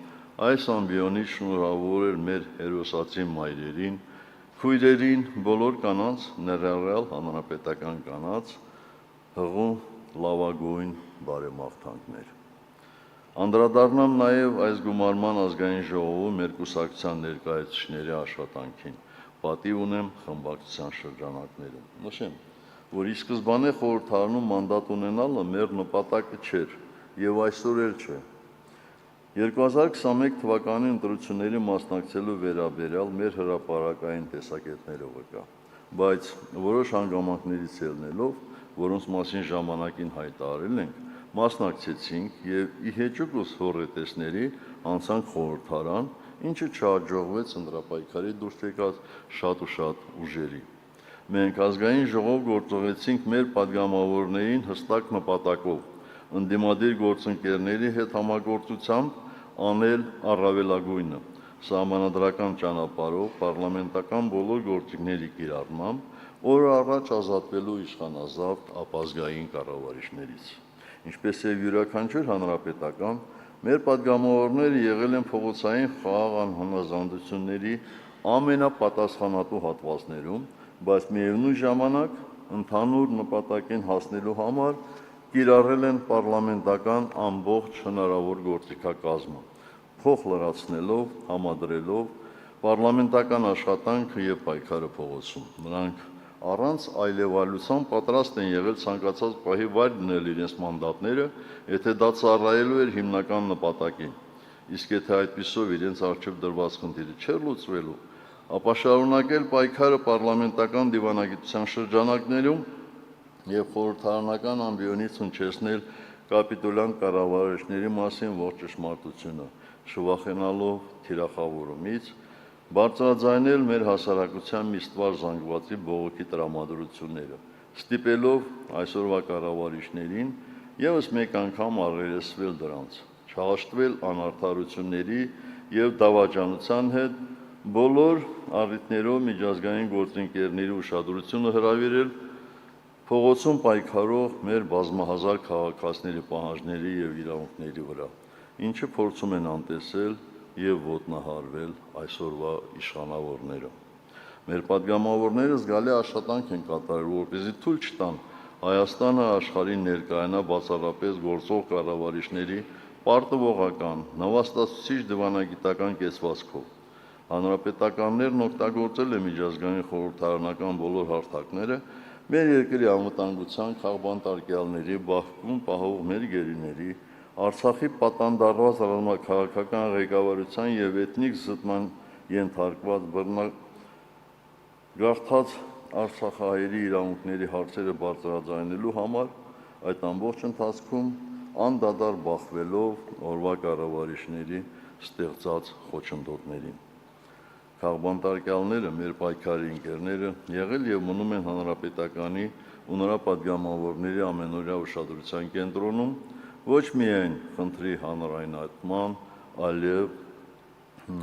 այս ամբիոնից շնորհավորել մեր հերոսացի մայրերին, քույրերին, բոլոր կանանց, ներառյալ հանրապետական կանանց, հղու լավագույն բարեմաղթանքներ։ Անդրադառնամ նաև այս գումարման ազգային ժողովում մեր կուսակցության ներկայացուցիչների աշխատանքին, պատիվ ունեմ խմբակցության շրջանակներում։ Նշեմ, որ ի սկզբանե խորհրդարանում մանդատ ունենալը մեր նպատակը չէր եւ այսօր էլ չէ։ 2021 թվականի ընտրությունների մասնակցելու վերաբերյալ մեր հրապարակային տեսակետները կա, բայց որոշ հանգամանքներից ելնելով, որոնց մասին ժամանակին հայտարարել ենք, մասնակցեցինք եւ ի հեճուկս հոռետեսների անցանք խորհրդարան, ինչը չհաջողվեց ընտրապայքարի դուրս եկած շատ ու շատ ուժերի։ Մենք ազգային ժողով գործողեցինք մեր падգամավորներին հստակ նպատակով ընդդիմադիր գործընկերների հետ համագործությամբ անել առավելագույնը սահմանադրական ճանապարհով պարլամենտական բոլոր գործիքների կիրառմամբ օր առաջ ազատվելու իշխանազավթ ապազգային կառավարիչներից։ Ինչպես եւ յուրաքանչյուր հանրապետական, մեր падգամավորները եղել են փողոցային խաղաղ անհնազանդությունների ամենապատասխանատու հատվածներում, բայց միևնույն ժամանակ ընդհանուր նպատակին հասնելու համար կիրառել են պարլամենտական ամբողջ հնարավոր գործիքակազմը, փոխ լրացնելով, համադրելով պարլամենտական աշխատանքը եւ պայքարը փողոցում։ Նրանք առանց այլևալության պատրաստ են եղել ցանկացած պահի վայր դնել իրենց մանդատները, եթե դա ծառայելու էր հիմնական նպատակին։ Իսկ եթե այդպիսով իրենց առջև դրված խնդիրը չէր լուծվելու, ապա շարունակել պայքարը պարլամենտական դիվանագիտության շրջանակներում եւ խորհրդարանական ամբիոնից հնչեցնել կապիտոլյան կառավարիչների մասին ողջ ճշմարտությունը, չվախենալով թիրախավորումից, բարձրաձայնել մեր հասարակության միստվար զանգվածի բողոքի տրամադրությունները, ստիպելով այսօրվա կառավարիչներին եւս մեկ անգամ առերեսվել դրանց, չհաշտվել անարդարությունների եւ դավաճանության հետ, բոլոր առիթներով միջազգային գործընկերների ուշադրությունը հրավիրել փողոցում պայքարող մեր բազմահազար քաղաքացիների պահանջների եւ իրավունքների վրա, ինչը փորձում են անտեսել եւ ոտնահարվել այսօրվա իշխանավորները։ Մեր падգամավորները զգալի աշխատանք են կատարել, որպեսզի թույլ չտան Հայաստանը աշխարհին ներկայանա բացառապես գործող կառավարիչների պարտվողական, նվաստացուցիչ դիվանագիտական կեցվածքով։ Հանրապետականներն օգտագործել են միջազգային խորհրդարանական բոլոր հարթակները մեր երկրի անվտանգության քաղբանտարկյալների բախվում պահող մեր գերիների, Արցախի պատանդառված ռազմաքաղաքական ղեկավարության եւ էթնիկ զտման ենթարկված բռնագաղթած արցախահայերի իրավունքների հարցերը բարձրաձայնելու համար այդ ամբողջ ընթացքում անդադար բախվելով օրվա կառավարիչների ստեղծած խոչընդոտներին։ Քաղբանտարկյալները, մեր պայքարի ընկերները, եղել եւ մնում են հանրապետականի ու նրա падգամավորների ամենօրյա ուշադրության կենտրոնում ոչ միայն խնդրի հանրայնացման, այլև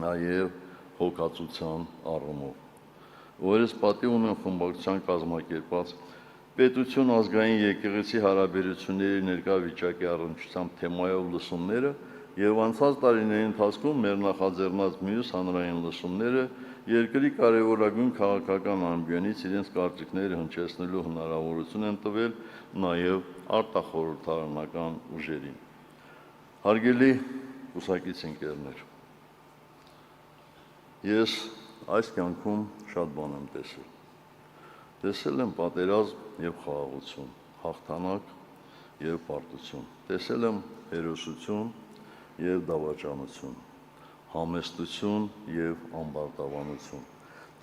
նաև հոգացության առումով։ Օրես պատիվ ունեմ խմբակցության կազմակերպած պետություն ազգային եկեղեցի հարաբերությունների ներկա վիճակի առնչությամբ թեմայով լսումները եւ անցած տարիների ընթացքում մեր նախաձեռնած մյուս հանրային լսումները երկրի կարևորագույն քաղաքական ամբիոնից իրենց կարծիքները հնչեցնելու հնարավորություն են տվել նաև արտախորհրդարանական ուժերին։ Հարգելի կուսակից ընկերներ, ես այս կյանքում շատ բան եմ տեսել։ Տեսել եմ պատերազմ եւ խաղաղություն, հաղթանակ եւ պարտություն։ Տեսել եմ հերոսություն եւ դավաճանություն, համեստություն եւ ամբարտավանություն։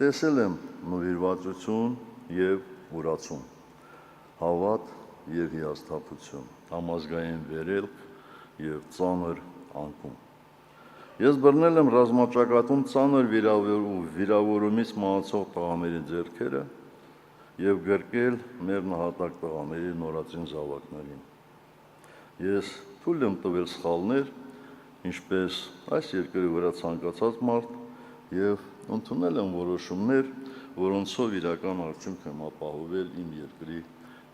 տեսել եմ նվիրվածություն և ուրացում, հավատ և հիասթափություն, համազգային վերելք և ծանր անկում։ Ես բռնել եմ ռազմաճակատում ծանր վիրավորումից մահացող տղաների ձեռքերը և գրկել մեր նահատակ տղաների նորածին զավակներին։ Ես թույլ եմ տվել սխալներ, ինչպես այս երկրի վրա ցանկացած մարդ և ընդունել եմ որոշումներ, որոնցով իրական արդյունք եմ ապահովել իմ երկրի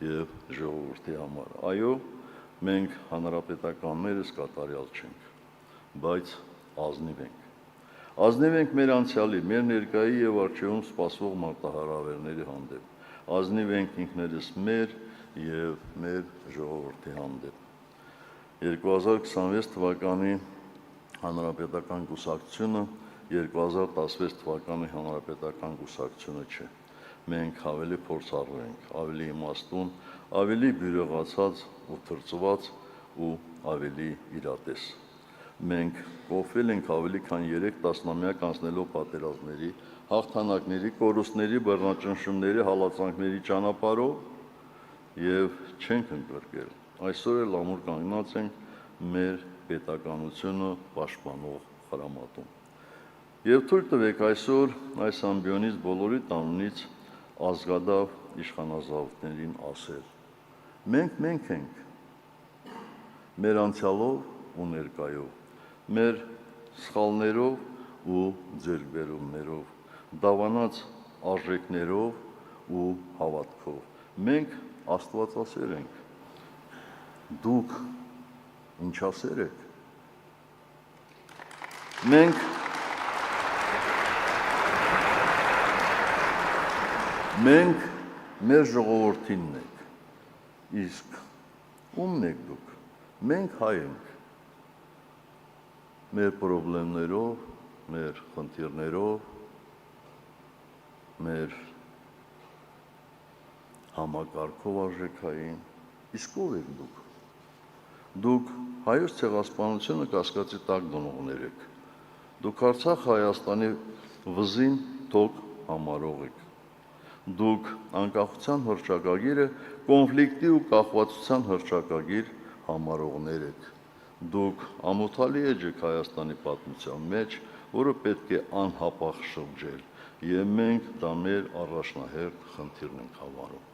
և ժողովրդի համար։ Այո, մենք հանրապետականներս կատարյալ չենք, բայց ազնիվ ենք։ Ազնիվ ենք մեր անցյալի, մեր ներկայի և առջևում սպասվող մարտահրավերների հանդեպ։ Ազնիվ ենք ինքներս մեր և մեր ժողովրդի հանդեպ։ 2026 թվականի հանրապետական կուսակցությունը 2016 թվականի հանրապետական կուսակցությունը չէ։ Մենք ավելի փորձառու ենք, ավելի իմաստուն, ավելի բյուրեղացած ու թրծված ու ավելի իրատես։ Մենք կոփվել ենք ավելի քան 3 տասնամյակ անցնելով պատերազմների, հաղթանակների, կորուստների, բռնաճնշումների, հալածանքների ճանապարհով և չենք ընկրկել։ Այսօր էլ ամուր կանգնած ենք մեր պետականությունը պաշտպանող խրամատում։ Եվ թույլ տվեք այսօր այս ամբիոնից բոլորիդ անունից ազգադավ իշխանազավթներին ասել. մենք ենք, մեր անցյալով ու ներկայով, մեր սխալներով ու ձեռքբերումներով, դավանած արժեքներով ու հավատքով։ Մենք աստվածասեր ենք, դուք ինչասեր եք։ Մենք մեր ժողովրդինն ենք, իսկ ումն եք դուք։ Մենք հայ ենք, մեր պրոբլեմներով, մեր խնդիրներով, մեր համակարգով արժեքային, իսկ ով եք դուք։ Դուք հայոց ցեղասպանությունը կասկածի տակ դնողներ եք։ Դուք Արցախ Հայաստանի վզին թոք համարող եք։ Դուք անկախության հռչակագիրը կոնֆլիկտի ու կախվածության հռչակագիր համարողներ եք։ Դուք ամոթալի էջ եք Հայաստանի պատմության մեջ, որը պետք է անհապաղ շրջել, և մենք դա մեր առաջնահերթ խնդիրն ենք համարում։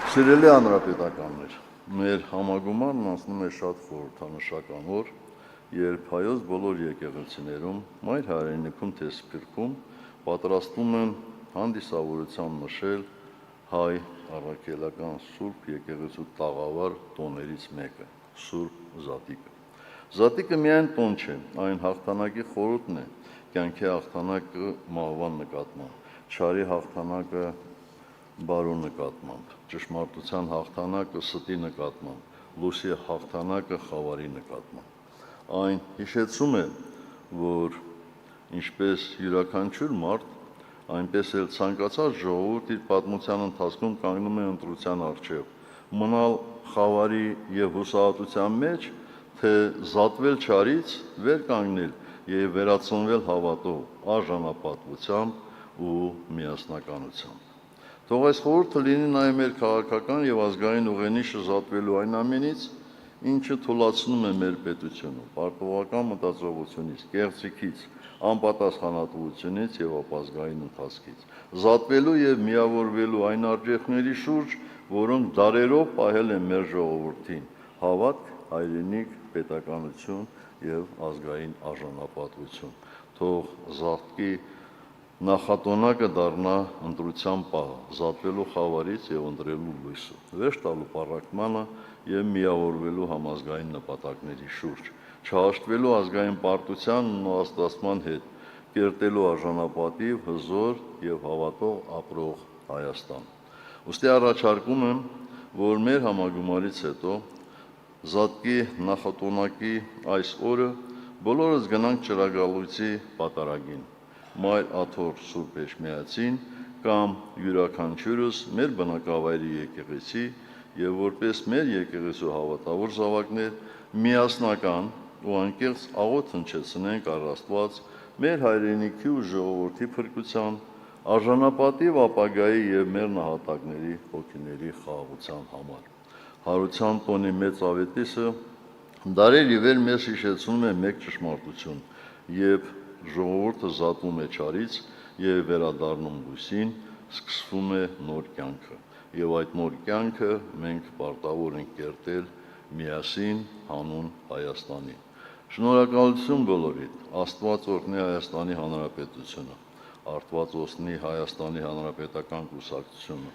Սիրելի հանրապետականներ, մեր համագումարն անցնում է շատ խորհրդանշական օր, երբ հայոց բոլոր եկեղեցիներում, մայր հայրենիքում թե Սփյուռքում պատրաստվում են հանդիսավորության նշել հայ առաքելական Սուրբ եկեղեցու տաղավար տոներից մեկը՝ Սուրբ Զատիկը։ Զատիկը միայն տոն չէ, այն հաղթանակի խորհուրդն է, կյանքի հաղթանակը մահվան նկատմամբ, չարի հաղթանակը բարու նկատմամբ, ճշմարտության հաղթանակը ստի նկատմամբ, լույսի հաղթանակը խավարի նկատմամբ։ Այն հիշեցում է, որ ինչպես յուրաքանչյուր մարդ, այնպես էլ ցանկացած ժողովուրդ իր պատմության ընթացքում կանգնում է ընտրության առջև՝ մնալ խավարի և հուսահատության մեջ, թե զատվել չարից, վեր կանգնել և վերածնվել հավատով, արժանապատվությամբ ու միասնականությամբ։ Թող այս խորհուրդը լինի նաև մեր քաղաքական և ազգային ուղենիշը զատվելու այն ամենից, ինչը թուլացնում է մեր պետությունը, պարտավորական մտածողությունից, կեղծիքից, անպատասխանատվությունից և ապազգային ընթացքից, զատվելու և միավորվելու այն արժեքների շուրջ, որոնք դարերով պահել են մեր ժողովրդին՝ հավատք, հայրենիք, պետականություն և ազգային արժանապատվություն։ Թող Զատկի նախատոնակը դառնա ընտրության պահը, զատվելու խավարից և ընտրելու լույսը, վերջ տալու պառակտմանը և միավորվելու համազգային նպատակների շուրջ, չհաշտվելու ազգային պարտությանն ու նվաստացման հետ, կերտելու արժանապատիվ, հզոր և հավատով ապրող Հայաստան։ Ուստի առաջարկում եմ, որ մեր համագումարից հետո Զատկի նախատոնակի այս օրը բոլորս գնանք Ճրագալույցի պատարագին, Մայր Աթոռ Սուրբ Էջմիածին կամ յուրաքանչյուրս մեր բնակավայրի եկեղեցի և որպես մեր եկեղեցու հավատավոր զավակներ միասնական ու անկեղծ աղոթ հնչեցնենք առ Աստված մեր հայրենիքի ու ժողովրդի փրկության, արժանապատիվ ապագայի եւ մեր նահատակների հոգիների խաղաղության համար։ Հարության տոնի մեծ ավետիսը դարեր ի վեր մեզ հիշեցնում է մեկ ճշմարտություն, եւ ժողովուրդը զատվում է չարից եւ վերադառնում լույսին, սկսվում է նոր կյանքը, եւ այդ նոր կյանքը մենք պարտավոր ենք կերտել միասին հանուն Հայաստանի։ Շնորհակալություն բոլորիդ, Աստված օրհնի Հայաստանի Հանրապետությունը, Աստված օրհնի Հայաստանի Հանրապետական կուսակցությունը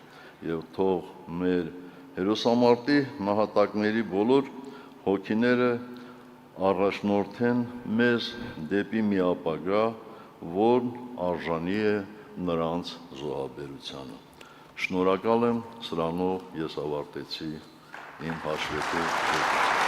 եւ թող մեր հերոսամարտի նահատակների բոլոր հոգիները առաջնորդեն մեզ դեպի մի ապագա, որն արժանի է նրանց զոհաբերությանը։ Շնորհակալ եմ, սրանով ես ավարտեցի իմ հաշվետու զեկույցը։